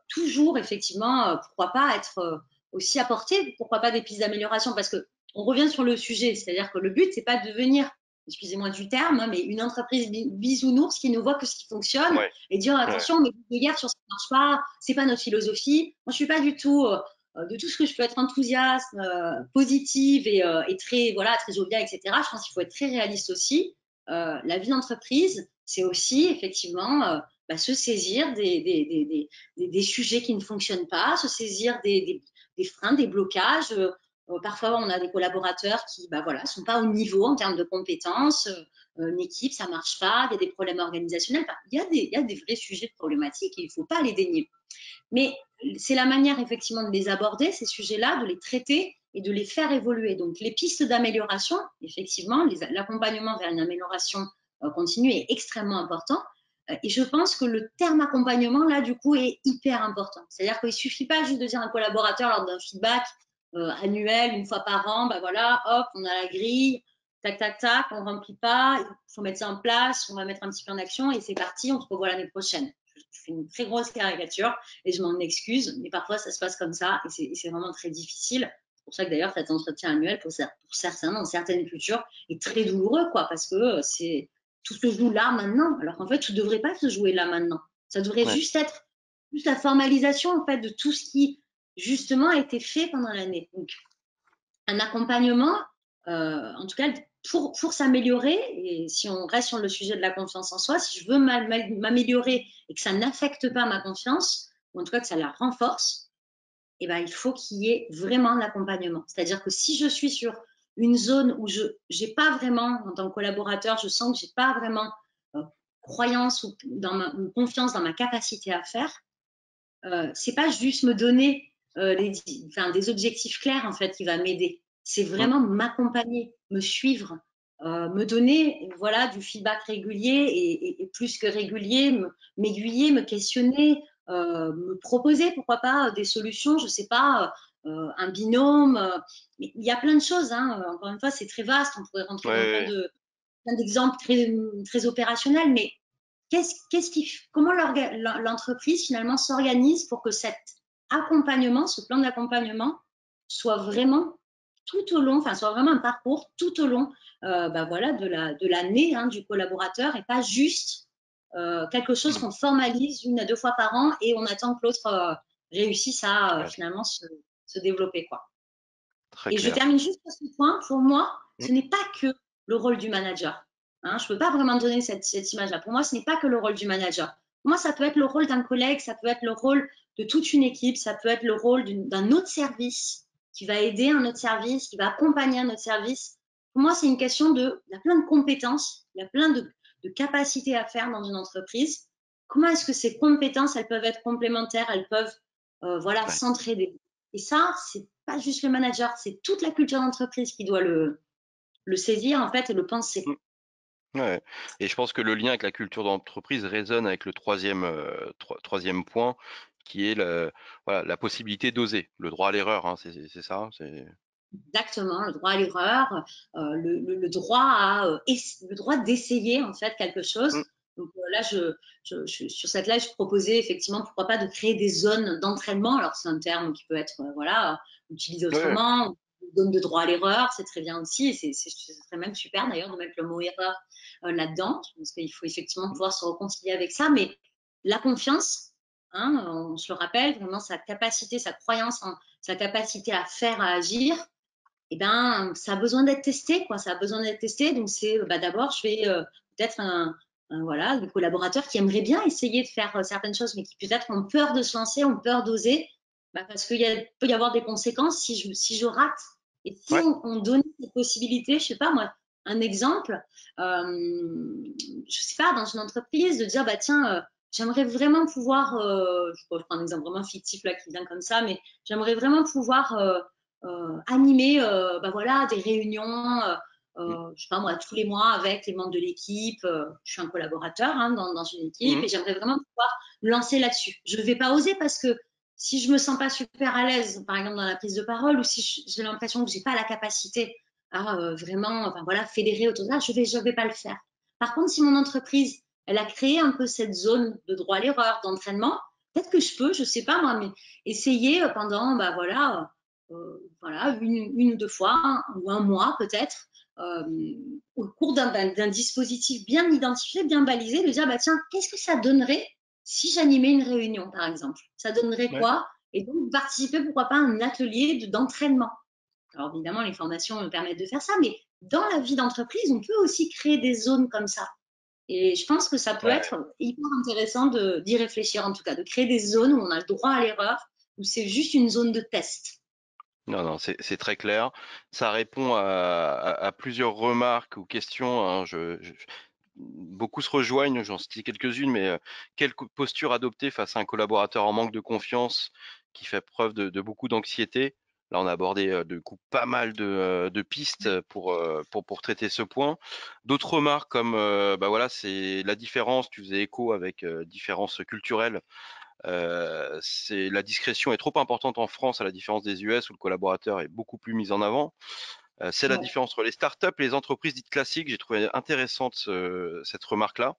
toujours effectivement, pourquoi pas être aussi apporté, pourquoi pas des pistes d'amélioration, parce que on revient sur le sujet, c'est-à-dire que le but c'est pas de devenir, excusez-moi du terme, hein, mais une entreprise bisounours qui ne voit que ce qui fonctionne Ouais, et dire ouais. attention, mais de guerre sur ce qui marche pas, c'est pas notre philosophie. Moi, je suis pas du tout de tout ce que je peux être enthousiaste, positive et très voilà très joviale, etc. Je pense qu'il faut être très réaliste aussi. La vie d'entreprise, c'est aussi effectivement se saisir des sujets qui ne fonctionnent pas, se saisir des freins, des blocages. Parfois, on a des collaborateurs qui voilà, sont pas au niveau en termes de compétences. Une équipe, ça marche pas, il y a des problèmes organisationnels. Enfin, il y a des vrais sujets problématiques et il ne faut pas les dénier. Mais c'est la manière effectivement de les aborder, ces sujets-là, de les traiter et de les faire évoluer. Donc les pistes d'amélioration, effectivement, l'accompagnement vers une amélioration continue est extrêmement important. Et je pense que le terme accompagnement, là, du coup, est hyper important. C'est-à-dire qu'il ne suffit pas juste de dire à un collaborateur lors d'un feedback annuel, une fois par an, bah voilà, hop, on a la grille, tac, tac, tac, on ne remplit pas, il faut mettre ça en place, on va mettre un petit peu en action et c'est parti, on se revoit l'année prochaine. Je fais une très grosse caricature et je m'en excuse, mais parfois ça se passe comme ça et c'est vraiment très difficile. C'est pour ça que d'ailleurs cet entretien annuel, pour certains, dans certaines cultures, est très douloureux, quoi, parce que tout se joue là maintenant, alors qu'en fait tout ne devrait pas se jouer là maintenant. Ça devrait Ouais. juste être juste la formalisation en fait de tout ce qui justement a été fait pendant l'année. Donc un accompagnement, en tout cas pour s'améliorer, et si on reste sur le sujet de la confiance en soi, si je veux m'améliorer et que ça n'affecte pas ma confiance, ou en tout cas que ça la renforce, eh ben, il faut qu'il y ait vraiment de l'accompagnement. C'est-à-dire que si je suis sur une zone où je n'ai pas vraiment, en tant que collaborateur, je sens que je n'ai pas vraiment croyance ou confiance dans ma capacité à faire, c'est pas juste me donner des objectifs clairs en fait qui va m'aider. C'est Mm. vraiment m'accompagner, me suivre, me donner voilà du feedback régulier et plus que régulier, m'aiguiller, me questionner, me proposer pourquoi pas des solutions, je sais pas, un binôme. Il y a plein de choses. Hein. Encore une fois, c'est très vaste. On pourrait rentrer Ouais, dans ouais, plein d'exemples très opérationnels, mais comment l'entreprise finalement s'organise pour que cet accompagnement, ce plan d'accompagnement, soit vraiment tout au long, enfin soit vraiment un parcours tout au long, voilà, de l'année hein, du collaborateur et pas juste quelque chose mm, qu'on formalise une à deux fois par an et on attend que l'autre réussisse à ouais, finalement se développer quoi. très Et je clair. termine juste sur ce point. Pour moi, Mm. ce n'est pas que le rôle du manager. Hein, je ne peux pas vraiment donner cette image-là. Pour moi, ce n'est pas que le rôle du manager. Pour moi, ça peut être le rôle d'un collègue, ça peut être le rôle de toute une équipe, ça peut être le rôle d'un autre service qui va aider un autre service, qui va accompagner un autre service. Pour moi, c'est une question il y a plein de compétences, il y a plein de capacités à faire dans une entreprise. Comment est-ce que ces compétences, elles peuvent être complémentaires, elles peuvent voilà, Ouais. s'entraider. Et ça, c'est pas juste le manager, c'est toute la culture d'entreprise qui doit le saisir en fait et le penser. Mm. Ouais. Et je pense que le lien avec la culture d'entreprise résonne avec le troisième point, qui est voilà, la possibilité d'oser, le droit à l'erreur, hein, c'est ça, c'est. Exactement, le droit à l'erreur, le droit à le droit d'essayer en fait quelque chose. Mm, Donc là, sur cette live, je proposais effectivement, pourquoi pas, de créer des zones d'entraînement. Alors c'est un terme qui peut être voilà utilisé ouais, ouais. autrement. Zone de droit à l'erreur, c'est très bien aussi. Et ce serait même super d'ailleurs de mettre le mot erreur là-dedans, parce qu'il faut effectivement Mm, pouvoir se réconcilier avec ça. Mais la confiance, hein, on se le rappelle, vraiment sa capacité, sa croyance en sa capacité à faire, à agir, eh ben, ça a besoin d'être testé, quoi. Ça a besoin d'être testé. Donc, c'est bah, d'abord, je vais peut-être voilà, des collaborateurs qui aimeraient bien essayer de faire certaines choses, mais qui peut-être ont peur de se lancer, ont peur d'oser, bah, parce qu'il peut y avoir des conséquences si je rate. Et si ouais, on donnait cette possibilité, je sais pas moi, un exemple, je sais pas, dans une entreprise, de dire, bah tiens, j'aimerais vraiment pouvoir, je prends un exemple vraiment fictif là qui vient comme ça, mais j'aimerais vraiment pouvoir animer bah voilà, des réunions, mm, je sais pas moi, tous les mois avec les membres de l'équipe. Je suis un collaborateur hein, dans une équipe mm, et j'aimerais vraiment pouvoir me lancer là-dessus. Je ne vais pas oser parce que si je me sens pas super à l'aise, par exemple dans la prise de parole, ou si j'ai l'impression que j'ai pas la capacité à vraiment, enfin voilà, fédérer autour de ça, je vais pas le faire. Par contre, si mon entreprise, elle a créé un peu cette zone de droit à l'erreur, d'entraînement, peut-être que je peux, je sais pas moi, mais essayer pendant, bah voilà, voilà, une ou deux fois, ou un mois peut-être, au cours d'un dispositif bien identifié, bien balisé, de dire, bah, tiens, qu'est-ce que ça donnerait si j'animais une réunion, par exemple? Ça donnerait ouais. quoi? Et donc, participer, pourquoi pas, à un atelier d'entraînement. Alors, évidemment, les formations me permettent de faire ça, mais dans la vie d'entreprise, on peut aussi créer des zones comme ça. Et je pense que ça peut Ouais. être hyper intéressant d'y réfléchir, en tout cas, de créer des zones où on a le droit à l'erreur, où c'est juste une zone de test. Non, non, c'est très clair. Ça répond à plusieurs remarques ou questions, hein. Beaucoup se rejoignent, j'en cite quelques-unes, mais quelle posture adopter face à un collaborateur en manque de confiance qui fait preuve de beaucoup d'anxiété? Là, on a abordé du coup pas mal de pistes pour traiter ce point. D'autres remarques comme bah voilà, c'est la différence, tu faisais écho avec différences culturelles. C'est la discrétion est trop importante en France à la différence des US où le collaborateur est beaucoup plus mis en avant. C'est la Ouais, différence entre les startups et les entreprises dites classiques. J'ai trouvé intéressante cette remarque-là.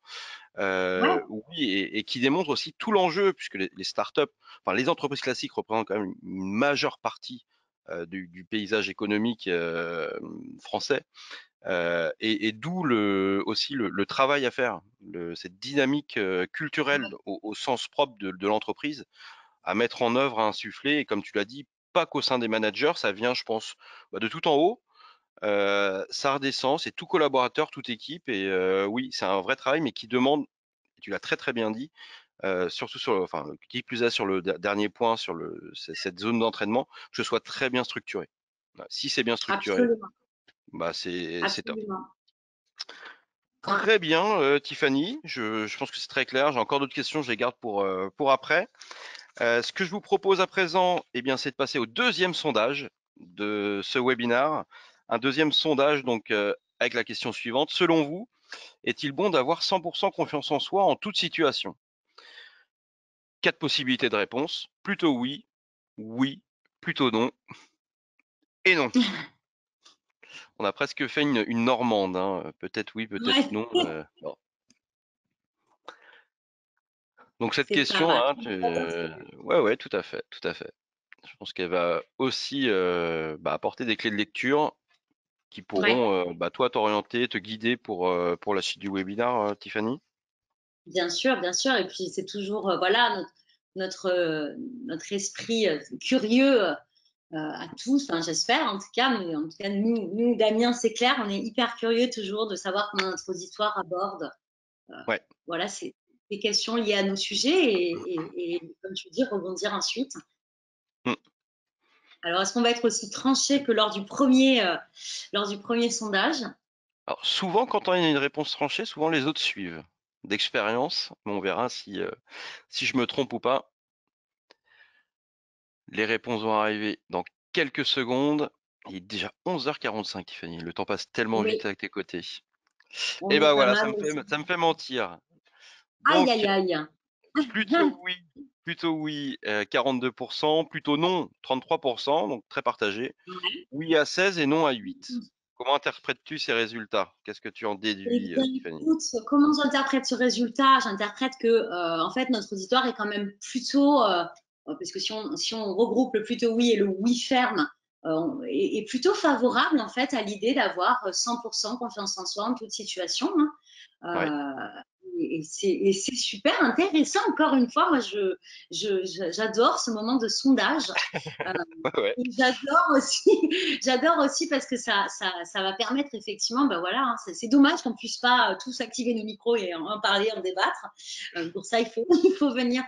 ouais, Oui, et qui démontre aussi tout l'enjeu, puisque les startups, enfin les entreprises classiques représentent quand même une majeure partie du paysage économique français. Et d'où aussi le travail à faire, cette dynamique culturelle au sens propre de l'entreprise à mettre en œuvre, à insuffler. Et comme tu l'as dit, pas qu'au sein des managers, ça vient, je pense, bah, de tout en haut. Ça redescend, c'est tout collaborateur, toute équipe. Et oui, c'est un vrai travail, mais qui demande, et tu l'as très très bien dit, surtout enfin, qui plus est sur le dernier point, sur cette zone d'entraînement, que ce soit très bien structuré. Voilà. Si c'est bien structuré, absolument, bah c'est top. absolument. Très bien, Tiffany. Je pense que c'est très clair. J'ai encore d'autres questions, je les garde pour après. Ce que je vous propose à présent, eh bien, c'est de passer au deuxième sondage de ce webinaire. Un deuxième sondage, donc, avec la question suivante. Selon vous, est-il bon d'avoir 100% confiance en soi en toute situation? Quatre possibilités de réponse. Plutôt oui, oui, plutôt non et non. On a presque fait une normande, hein. Peut-être oui, peut-être Ouais, non. Bon. Donc cette c'est pas question, mal. hein, ouais, ouais, tout à fait, tout à fait. Je pense qu'elle va aussi bah, apporter des clés de lecture qui Ouais, pourront, bah, toi, t'orienter, te guider pour la suite du webinaire, Tiffany. bien sûr, bien sûr. Et puis c'est toujours voilà notre notre esprit curieux à tous, hein, j'espère en tout cas. Mais en tout cas, nous Damien, c'est clair, on est hyper curieux toujours de savoir comment notre auditoire aborde euh, Ouais. voilà ces questions liées à nos sujets et comme tu dis, rebondir ensuite. Mm. Alors, est-ce qu'on va être aussi tranché que lors du premier sondage? Alors souvent, quand on a une réponse tranchée, souvent les autres suivent. D'expérience, mais on verra si je me trompe ou pas. Les réponses vont arriver dans quelques secondes. Il est déjà 11h45, Tiffany. Le temps passe tellement vite Oui, avec tes côtés. on Et est ben pas voilà, mal aussi. ça me fait mentir. Aïe, Donc, aïe, aïe. plutôt oui. Plutôt oui, 42%, plutôt non, 33%, donc très partagé. Oui à 16 et non à 8. Comment interprètes-tu ces résultats? Qu'est-ce que tu en Eh déduis, bien, Tiffany? écoute, comment j'interprète ce résultat? J'interprète que, en fait, notre auditoire est quand même plutôt, parce que si on regroupe le plutôt oui et le oui ferme, est plutôt favorable, en fait, à l'idée d'avoir 100% confiance en soi en toute situation, hein. Ouais, Et c'est super intéressant. Encore une fois, moi, j'adore ce moment de sondage. Euh, ouais, ouais, et j'adore aussi, j'adore aussi parce que ça va permettre effectivement, ben voilà, hein, c'est dommage qu'on puisse pas tous activer nos micros et en parler, en débattre. Pour ça, il faut, il faut venir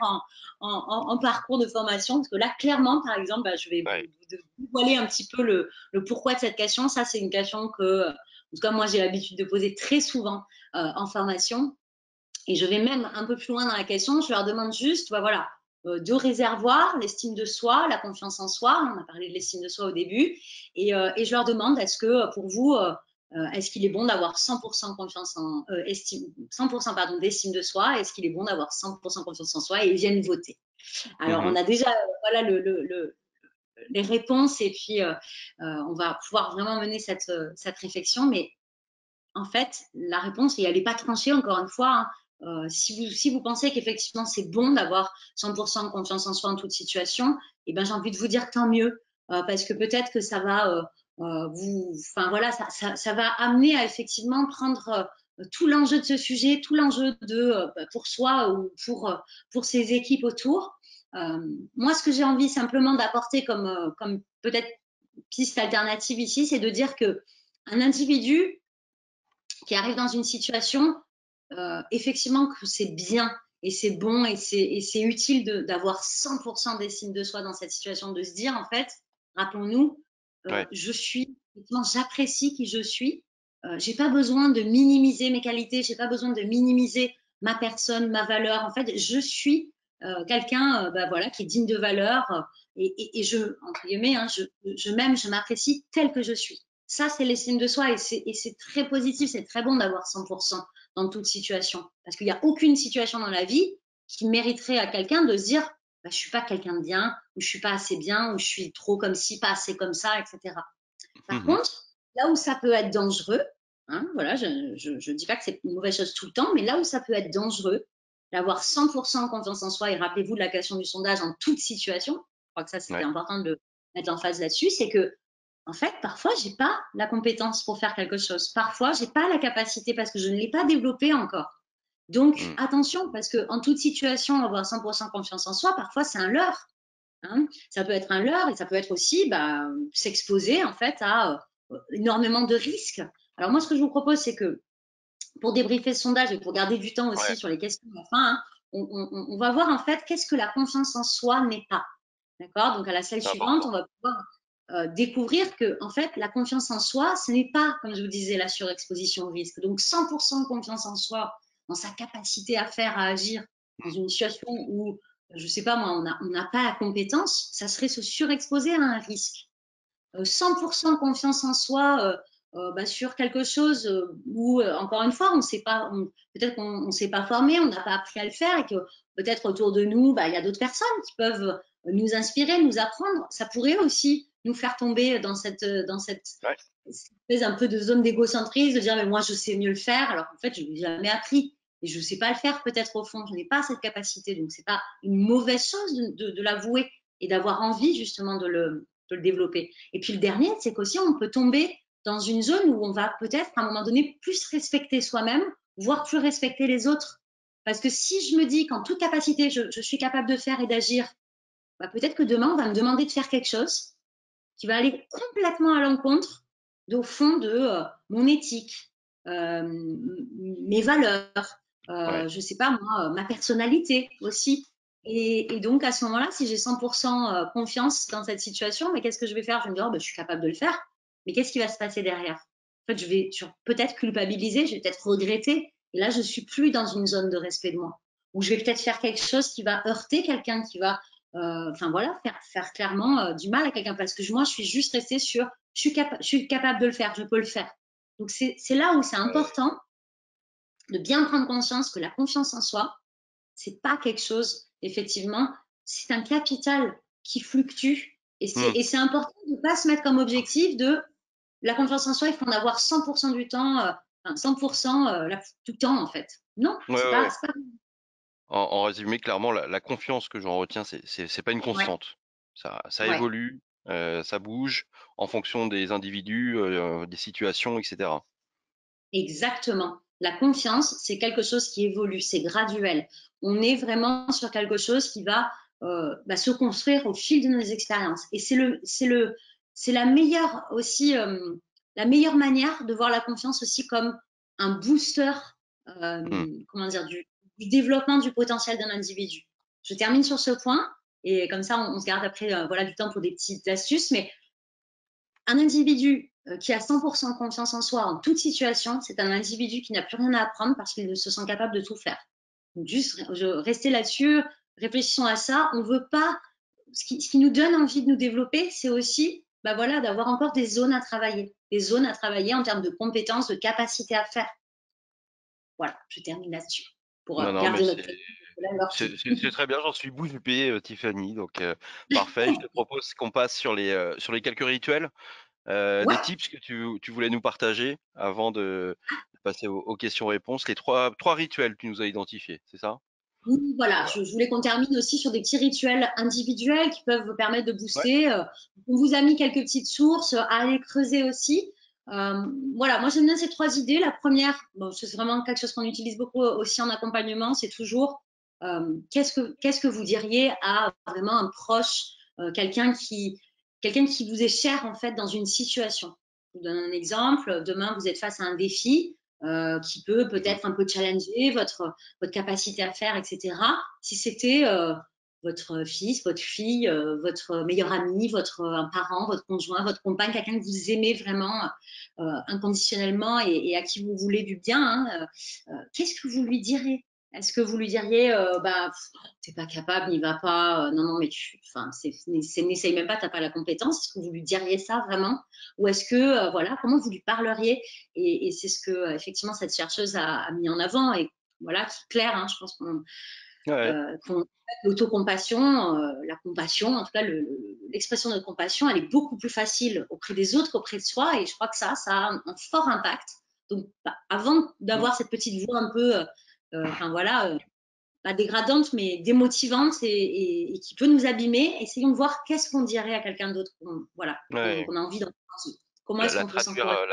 en parcours de formation parce que là, clairement, par exemple, ben, je vais ouais. vous dévoiler un petit peu le pourquoi de cette question. Ça, c'est une question que, en tout cas, moi, j'ai l'habitude de poser très souvent en formation. Et je vais même un peu plus loin dans la question. Je leur demande juste, ben voilà, deux réservoirs, l'estime de soi, la confiance en soi. On a parlé de l'estime de soi au début. Et je leur demande, est-ce que pour vous, est-ce qu'il est bon d'avoir 100% confiance en estime, 100% pardon, d'estime de soi? Est-ce qu'il est bon d'avoir 100% confiance en soi? Et ils viennent voter. Alors, on Mmh. a déjà voilà les réponses et puis on va pouvoir vraiment mener cette réflexion. Mais en fait, la réponse, et elle n'est pas tranchée, encore une fois, hein. Si vous pensez qu'effectivement c'est bon d'avoir 100% de confiance en soi en toute situation, eh ben, j'ai envie de vous dire tant mieux, parce que peut-être que ça va enfin voilà, ça va amener à effectivement prendre tout l'enjeu de ce sujet, tout l'enjeu pour soi ou pour ses équipes autour. Euh, Moi, ce que j'ai envie simplement d'apporter comme peut-être piste alternative ici, c'est de dire que un individu qui arrive dans une situation, effectivement, que c'est bien et c'est bon et c'est utile d'avoir 100% d'estime de soi dans cette situation, de se dire, en fait, rappelons-nous, Ouais. je suis, j'apprécie qui je suis, j'ai pas besoin de minimiser mes qualités, j'ai pas besoin de minimiser ma personne, ma valeur. En fait, je suis quelqu'un bah, voilà, qui est digne de valeur et je, entre guillemets, hein, je m'aime, je m'apprécie tel que je suis. Ça, c'est l'estime de soi et c'est très positif, c'est très bon d'avoir 100% dans toute situation. Parce qu'il n'y a aucune situation dans la vie qui mériterait à quelqu'un de se dire bah, je suis pas quelqu'un de bien, ou je suis pas assez bien, ou je suis trop comme ci, pas assez comme ça, etc. Par Mmh. contre, là où ça peut être dangereux, hein, voilà, je ne dis pas que c'est une mauvaise chose tout le temps, mais là où ça peut être dangereux, d'avoir 100% confiance en soi, et rappelez-vous de la question du sondage en toute situation, je crois que ça c'était Ouais. important de mettre l'emphase là-dessus, c'est que en fait, parfois, j'ai pas la compétence pour faire quelque chose. Parfois, j'ai pas la capacité parce que je ne l'ai pas développée encore. Donc, Mmh. attention, parce que en toute situation, avoir 100% confiance en soi, parfois, c'est un leurre, hein. Ça peut être un leurre et ça peut être aussi bah, s'exposer en fait à énormément de risques. Alors moi, ce que je vous propose, c'est que pour débriefer ce sondage et pour garder du temps Ouais. aussi sur les questions à la fin, hein, on va voir en fait qu'est-ce que la confiance en soi n'est pas. D'accord? Donc à la slide C'est suivante, important. on va pouvoir découvrir que en fait la confiance en soi, ce n'est pas, comme je vous disais, la surexposition au risque. Donc 100% de confiance en soi, dans sa capacité à faire, à agir dans une situation où, je sais pas moi, on n'a pas la compétence, ça serait se surexposer à un risque. 100% confiance en soi bah, sur quelque chose où, encore une fois, on sait pas, peut-être qu'on ne s'est pas formé, on n'a pas appris à le faire et que peut-être autour de nous, bah, il y a d'autres personnes qui peuvent nous inspirer, nous apprendre. Ça pourrait aussi nous faire tomber dans cette Ouais. espèce un peu de zone d'égocentrisme, de dire mais moi je sais mieux le faire, alors qu'en fait je ne l'ai jamais appris et je ne sais pas le faire peut-être au fond, je n'ai pas cette capacité, donc c'est pas une mauvaise chose de l'avouer et d'avoir envie justement de le développer. Et puis le dernier, c'est qu'aussi on peut tomber dans une zone où on va peut-être à un moment donné plus respecter soi-même, voire plus respecter les autres. Parce que si je me dis qu'en toute capacité, je suis capable de faire et d'agir, bah, peut-être que demain, on va me demander de faire quelque chose qui va aller complètement à l'encontre, au fond de mon éthique, mes valeurs, Ouais. je sais pas moi, ma personnalité aussi. Et donc à ce moment-là, si j'ai 100% confiance dans cette situation, mais qu'est-ce que je vais faire? Je vais me dire, oh, ben, je suis capable de le faire, mais qu'est-ce qui va se passer derrière? En fait, je vais peut-être culpabiliser, je vais peut-être regretter, et là, je suis plus dans une zone de respect de moi. Ou je vais peut-être faire quelque chose qui va heurter quelqu'un, qui va enfin voilà, faire clairement du mal à quelqu'un parce que moi, je suis juste restée sur je suis capable de le faire, je peux le faire. Donc, c'est là où c'est important de bien prendre conscience que la confiance en soi, c'est pas quelque chose, effectivement, c'est un capital qui fluctue. Hmm. Et c'est important de ne pas se mettre comme objectif de la confiance en soi, il faut en avoir 100% du temps, enfin 100% tout le temps en fait. Non, Ouais, ouais, ouais. c'est pas. En résumé, clairement, la confiance que j'en retiens, c'est pas une Ouais, constante. Ça ouais, évolue, ça bouge en fonction des individus, des situations, etc. exactement. La confiance, c'est quelque chose qui évolue, c'est graduel. On est vraiment sur quelque chose qui va se construire au fil de nos expériences. Et c'est la meilleure aussi, la meilleure manière de voir la confiance aussi comme un booster, Hmm. comment dire, du développement du potentiel d'un individu. Je termine sur ce point et comme ça, on se garde après voilà du temps pour des petites astuces. Mais un individu qui a 100% confiance en soi en toute situation, c'est un individu qui n'a plus rien à apprendre parce qu'il se sent capable de tout faire. Donc juste rester là-dessus, réfléchissons à ça. On veut pas. Ce qui nous donne envie de nous développer, c'est aussi voilà, d'avoir encore des zones à travailler en termes de compétences, de capacité à faire. Voilà, je termine là-dessus pour Non, non, mais garder votre question. c'est très bien, j'en suis bouche bée, Tiffany, donc parfait. Je te propose qu'on passe sur les quelques rituels, des Ouais, tips que tu voulais nous partager avant de passer aux questions-réponses. Les trois rituels que tu nous as identifiés, c'est ça? oui, voilà, je voulais qu'on termine aussi sur des petits rituels individuels qui peuvent vous permettre de Ouais. booster. On vous a mis quelques petites sources à aller creuser aussi. Voilà, moi j'aime bien ces trois idées. La première, bon, c'est vraiment quelque chose qu'on utilise beaucoup aussi en accompagnement, c'est toujours qu'est-ce que vous diriez à vraiment un proche, quelqu'un qui vous est cher en fait dans une situation. Je vous donne un exemple. Demain, vous êtes face à un défi qui peut Mhm. peut-être un peu challenger votre capacité à faire, etc. Si c'était votre fils, votre fille, votre meilleur ami, un parent, votre conjoint, votre compagne, quelqu'un que vous aimez vraiment inconditionnellement et à qui vous voulez du bien, hein, qu'est-ce que vous lui direz? Est-ce que vous lui diriez, t'es pas capable, n'y va pas, non, non, mais n'essaye même pas, t'as pas la compétence. Est-ce que vous lui diriez ça vraiment? Ou est-ce que, voilà, comment vous lui parleriez? Et c'est ce que, effectivement, cette chercheuse a mis en avant et voilà, qui est clair, hein, je pense Ouais, l'autocompassion, la compassion, en tout cas l'expression de compassion, elle est beaucoup plus facile auprès des autres qu'auprès de soi et je crois que ça a un fort impact. Donc, avant ouais. d'avoir cette petite voix un peu, enfin voilà, pas dégradante, mais démotivante et qui peut nous abîmer, essayons de voir qu'est-ce qu'on dirait à quelqu'un d'autre voilà, Ouais. qu'on a envie d'entendre. Comment est-ce qu'on peut s'encourager?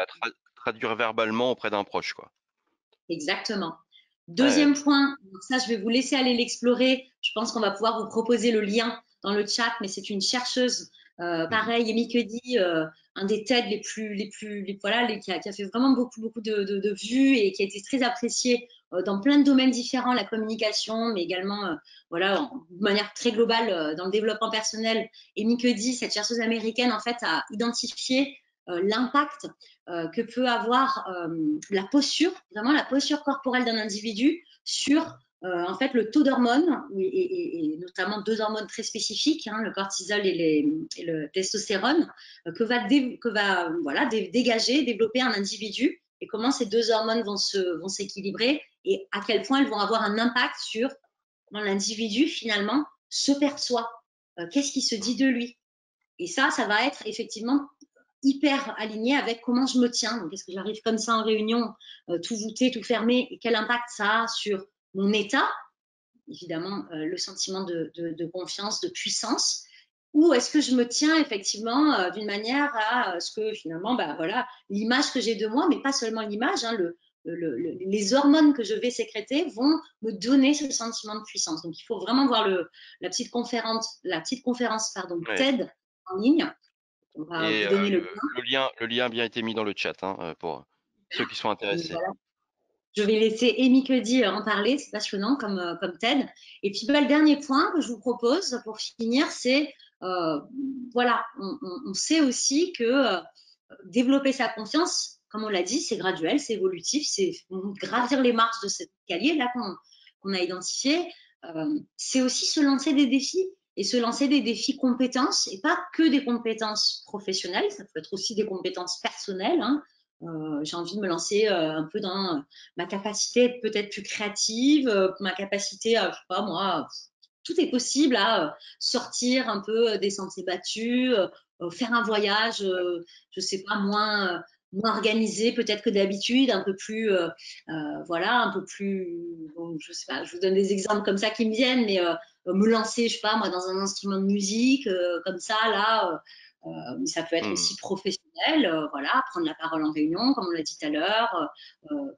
Traduire verbalement auprès d'un proche, quoi. Exactement. Ouais. Deuxième point, ça je vais vous laisser aller l'explorer. Je pense qu'on va pouvoir vous proposer le lien dans le chat, mais c'est une chercheuse, Mhm. pareil, Amy Cuddy, un des TED voilà, qui a fait vraiment beaucoup de vues et qui a été très apprécié dans plein de domaines différents, la communication, mais également, voilà, de manière très globale dans le développement personnel. Amy Cuddy, cette chercheuse américaine, en fait, a identifié l'impact que peut avoir la posture, vraiment la posture corporelle d'un individu sur en fait le taux d'hormones et notamment deux hormones très spécifiques, hein, le cortisol et le testostérone, que va voilà, dégager, développer un individu et comment ces deux hormones vont s'équilibrer et à quel point elles vont avoir un impact sur comment l'individu finalement se perçoit, qu'est-ce qui se dit de lui. Et ça va être effectivement hyper aligné avec comment je me tiens. Donc, est-ce que j'arrive comme ça en réunion, tout voûté, tout fermé, et quel impact ça a sur mon état? Évidemment, le sentiment de confiance, de puissance. Ou est-ce que je me tiens effectivement d'une manière à ce que finalement, voilà, l'image que j'ai de moi, mais pas seulement l'image, hein, les hormones que je vais sécréter vont me donner ce sentiment de puissance. Donc, il faut vraiment voir la petite conférence pardon, Ouais. TED en ligne. On va Et vous donner le lien. le lien a bien été mis dans le chat, hein, pour ceux qui sont Donc, intéressés. voilà. Je vais laisser Amy Cuddy en parler, c'est passionnant comme TED. Et puis le dernier point que je vous propose pour finir, c'est voilà, on sait aussi que développer sa confiance, comme on l'a dit, c'est graduel, c'est évolutif, c'est gravir les marches de cet escalier là qu'on a identifié. C'est aussi se lancer des défis et se lancer des défis compétences et pas que des compétences professionnelles, ça peut être aussi des compétences personnelles, hein. J'ai envie de me lancer un peu dans ma capacité à être peut-être plus créative, ma capacité à, je sais pas moi, tout est possible à sortir un peu des sentiers battus, faire un voyage, je sais pas, moins organisé peut-être que d'habitude, un peu plus, voilà, un peu plus, bon, je sais pas, je vous donne des exemples comme ça qui me viennent, mais me lancer, je sais pas, moi, dans un instrument de musique, comme ça, là, ça peut être Mmh. aussi professionnel, voilà, prendre la parole en réunion, comme on l'a dit tout à l'heure,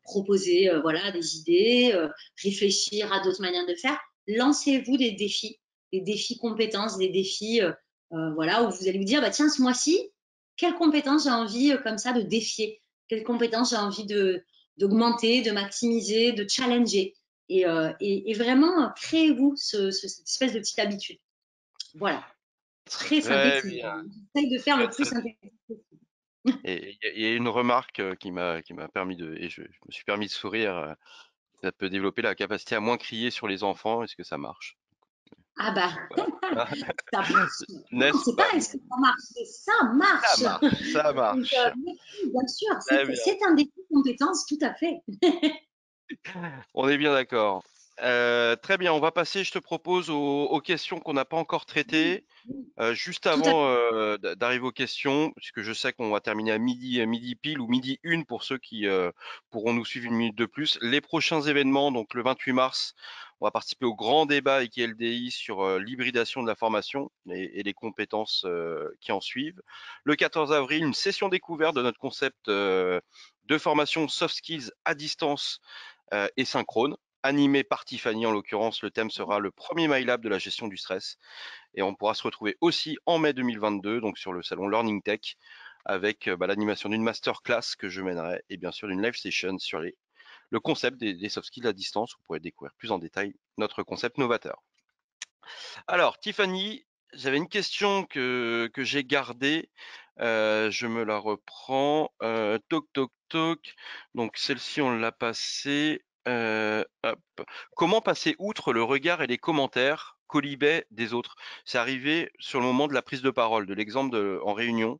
proposer, voilà, des idées, réfléchir à d'autres manières de faire. Lancez-vous des défis compétences, des défis, voilà, où vous allez vous dire, bah tiens, ce mois-ci, quelles compétences j'ai envie comme ça de défier, quelles compétences j'ai envie d'augmenter, de maximiser, de challenger. Et vraiment, créez-vous cette espèce de petite habitude. Voilà, très Très synthétique, bien, hein. J'essaye de faire très, le plus très bien. synthétique possible. Et il y a une remarque qui m'a permis et je me suis permis de sourire. Ça peut développer la capacité à moins crier sur les enfants. Est-ce que ça marche? Ah bah, Voilà. ça marche. Non, N'est-ce c'est pas pas? est-ce que ça marche, c'est ça Ça marche. marche, ça Donc, marche. oui, bien sûr, Très bien. c'est un défi de compétence, tout à fait. On est bien d'accord. Très bien, on va passer, je te propose, aux questions qu'on n'a pas encore Oui, traitées. oui, Juste tout à avant fait. d'arriver aux questions, puisque je sais qu'on va terminer à midi pile ou midi une pour ceux qui pourront nous suivre une minute de plus. Les prochains événements, donc le 28 mars, on va participer au grand débat avec LDI sur l'hybridation de la formation et les compétences qui en suivent. Le 14 avril, une session découverte de notre concept de formation soft skills à distance et synchrone, animé par Tiffany en l'occurrence. Le thème sera le premier MyLab de la gestion du stress. Et on pourra se retrouver aussi en mai 2022, donc sur le salon Learning Tech, avec l'animation d'une masterclass que je mènerai et bien sûr d'une live session sur le concept des soft skills à distance. Vous pourrez découvrir plus en détail notre concept novateur. Alors, Tiffany, j'avais une question que j'ai gardée. Je me la reprends. Toc, toc, toc. Donc, celle-ci, on l'a passée. Hop. Comment passer outre le regard et les commentaires quolibets des autres? C'est arrivé sur le moment de la prise de parole, de l'exemple en réunion.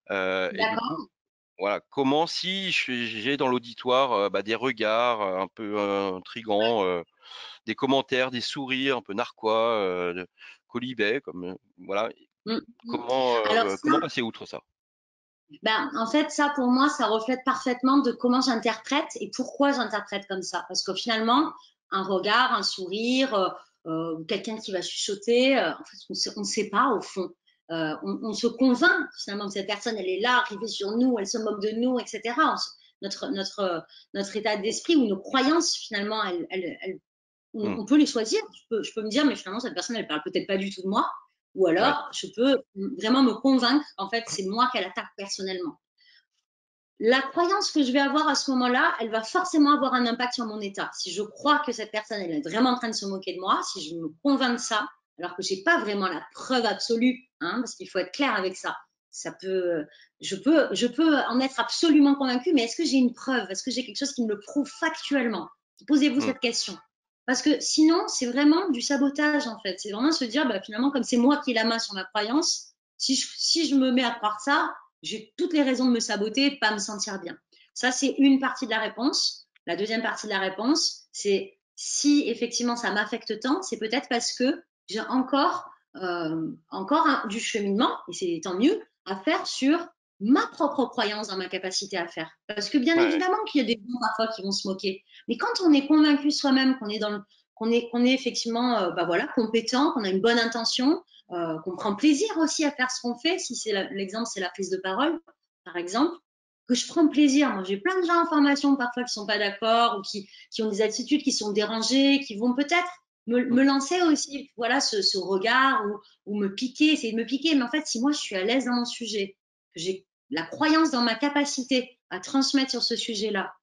Et du coup, D'accord. voilà, comment si j'ai dans l'auditoire des regards un peu intrigants, des commentaires, des sourires un peu narquois, quolibets, comme voilà. Mm, mm. Alors Comment passer outre ça? ben, en fait, ça pour moi, ça reflète parfaitement de comment j'interprète et pourquoi j'interprète comme ça. Parce que finalement, un regard, un sourire, quelqu'un qui va chuchoter, en fait, on ne sait pas au fond. On se convainc finalement que cette personne, elle est là, arrivée sur nous, elle se moque de nous, etc. Notre état d'esprit ou nos croyances, finalement, Mmh. on peut les choisir. Je peux me dire, mais finalement, cette personne, elle parle peut-être pas du tout de moi. Ou Ouais. alors, je peux vraiment me convaincre, en fait, c'est moi qu'elle attaque personnellement. La croyance que je vais avoir à ce moment-là, elle va forcément avoir un impact sur mon état. Si je crois que cette personne, elle est vraiment en train de se moquer de moi, si je me convainc de ça, alors que j'ai pas vraiment la preuve absolue, hein, parce qu'il faut être clair avec ça. Ça peut, je peux en être absolument convaincue, mais est-ce que j'ai une preuve? Est-ce que j'ai quelque chose qui me le prouve factuellement? Posez-vous Mmh. cette question. Parce que sinon, c'est vraiment du sabotage, en fait. C'est vraiment se dire, bah, finalement, comme c'est moi qui ai la main sur ma croyance, si je me mets à croire ça, j'ai toutes les raisons de me saboter et de pas me sentir bien. Ça, c'est une partie de la réponse. La deuxième partie de la réponse, c'est si effectivement ça m'affecte tant, c'est peut-être parce que j'ai encore du cheminement, et c'est tant mieux, à faire sur ma propre croyance dans ma capacité à faire. Parce que bien Ouais. évidemment qu'il y a des gens parfois qui vont se moquer, mais quand on est convaincu soi-même qu'on est effectivement voilà, compétent, qu'on a une bonne intention, qu'on prend plaisir aussi à faire ce qu'on fait, si c'est l'exemple, c'est la prise de parole, par exemple, que je prends plaisir. Moi, j'ai plein de gens en formation parfois qui sont pas d'accord ou qui ont des attitudes qui sont dérangées, qui vont peut-être Mmh. me lancer aussi, voilà, ce regard ou me piquer, essayer de me piquer. Mais en fait, si moi, je suis à l'aise dans mon sujet, que j'ai la croyance dans ma capacité à transmettre sur ce sujet-là,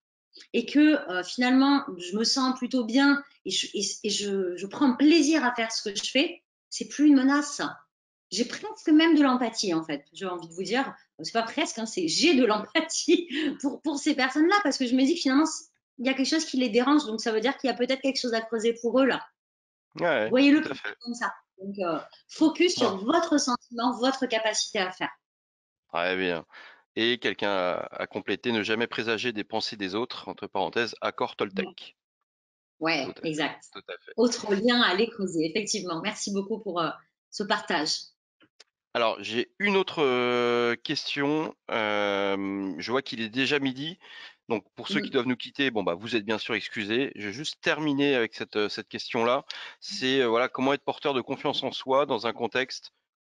et que finalement, je me sens plutôt bien je prends plaisir à faire ce que je fais, c'est plus une menace. J'ai presque même de l'empathie, en fait. J'ai envie de vous dire, c'est pas presque, hein, c'est j'ai de l'empathie pour ces personnes-là, parce que je me dis que finalement, il y a quelque chose qui les dérange, donc ça veut dire qu'il y a peut-être quelque chose à creuser pour eux, là. Ouais, ouais, Voyez-le tout à plutôt fait. comme ça. Donc, focus Non. sur votre sentiment, votre capacité à faire. Très bien. Et quelqu'un a complété: «Ne jamais présager des pensées des autres», entre parenthèses, accord Toltec. Ouais, Tout à fait, exact. tout à fait. Autre lien à aller creuser, effectivement. Merci beaucoup pour ce partage. Alors, j'ai une autre question. Je vois qu'il est déjà midi. Donc, pour ceux qui Mm. doivent nous quitter, bon, bah, vous êtes bien sûr excusés. Je vais juste terminer avec cette question-là. C'est voilà, comment être porteur de confiance en soi dans un contexte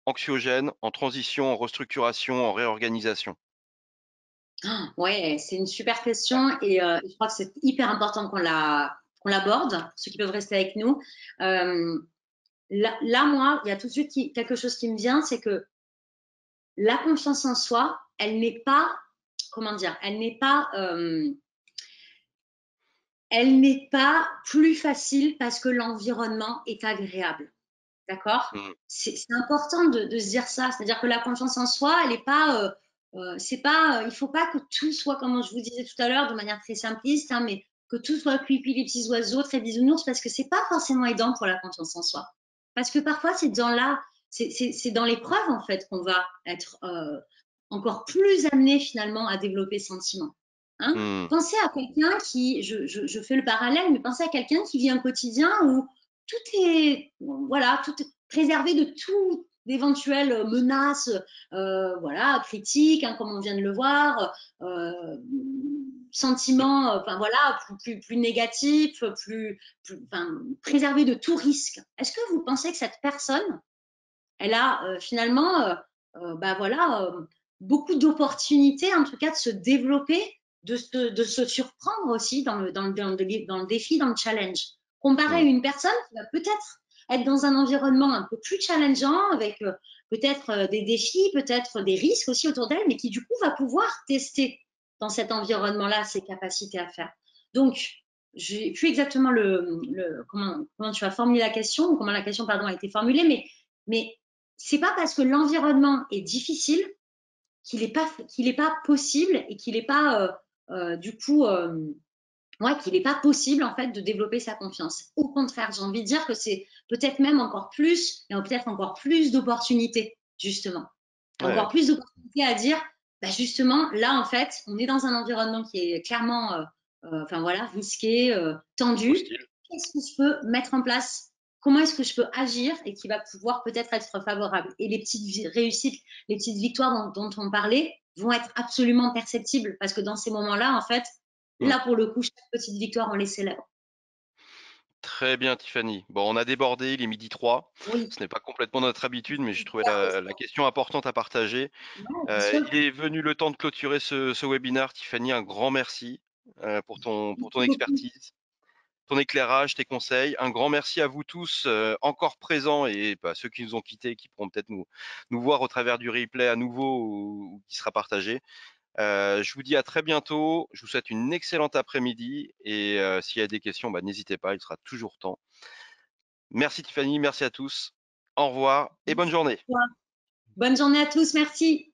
anxiogène, en transition, en restructuration, en réorganisation. Ouais, c'est une super question et je crois que c'est hyper important qu'on l'aborde, ceux qui peuvent rester avec nous. Euh, moi, il y a tout de suite quelque chose qui me vient, c'est que la confiance en soi, elle n'est pas, comment dire, elle n'est pas plus facile parce que l'environnement est agréable. D'accord? Mm, C'est important de se dire ça. C'est-à-dire que la confiance en soi, elle est pas, c'est pas, il faut pas que tout soit, comme je vous disais tout à l'heure, de manière très simpliste, hein, mais que tout soit cuit les petits oiseaux, très bisounours, parce que c'est pas forcément aidant pour la confiance en soi. Parce que parfois, c'est dans l'épreuve, en fait, qu'on va être encore plus amené finalement à développer ce sentiment. Hein? mm, Pensez à quelqu'un qui, je fais le parallèle, mais pensez à quelqu'un qui vit un quotidien où tout est, voilà, tout est préservé de tout d'éventuelles menaces, voilà, critiques, hein, comme on vient de le voir, sentiments, enfin voilà, plus négatifs, enfin, préservé de tout risque. Est-ce que vous pensez que cette personne, elle a finalement, bah voilà, beaucoup d'opportunités, en tout cas, de se développer, de se surprendre aussi dans le défi, dans le challenge. Comparé à mm. une personne qui va peut-être être dans un environnement un peu plus challengeant, avec peut-être des défis, peut-être des risques aussi autour d'elle, mais qui du coup va pouvoir tester dans cet environnement-là ses capacités à faire. Donc, j'ai plus exactement comment tu as formulé la question, ou comment la question pardon, a été formulée, mais c'est pas parce que l'environnement est difficile qu'il est pas possible et qu'il est pas du coup ouais, qu'il n'est pas possible en fait de développer sa confiance. Au contraire, j'ai envie de dire que c'est peut-être même encore plus, et peut-être encore plus d'opportunités justement, Ouais, encore plus d'opportunités à dire, bah justement là en fait, on est dans un environnement qui est clairement, enfin voilà, risqué, tendu. hostile. Qu'est-ce que je peux mettre en place? Comment est-ce que je peux agir et qui va pouvoir peut-être être favorable? Et les petites réussites, les petites victoires dont on parlait vont être absolument perceptibles parce que dans ces moments-là, en fait, Mm. là, pour le coup, chaque petite victoire, on les célèbre. Très bien, Tiffany. Bon, on a débordé, il est midi 3. Oui, Ce n'est pas complètement notre habitude, mais j'ai trouvé super la question. question importante à partager. Ouais, bien sûr. Il est venu le temps de clôturer ce webinaire. Tiffany, un grand merci pour ton Merci beaucoup. expertise, ton éclairage, tes conseils. Un grand merci à vous tous encore présents et bah, ceux qui nous ont quittés, qui pourront peut-être nous voir au travers du replay à nouveau ou qui sera partagé. Je vous dis à très bientôt. Je vous souhaite une excellente après-midi et s'il y a des questions, bah, n'hésitez pas, il sera toujours temps. Merci Tiffany, merci à tous. Au revoir et bonne Merci journée. à toi. Bonne journée à tous. Merci.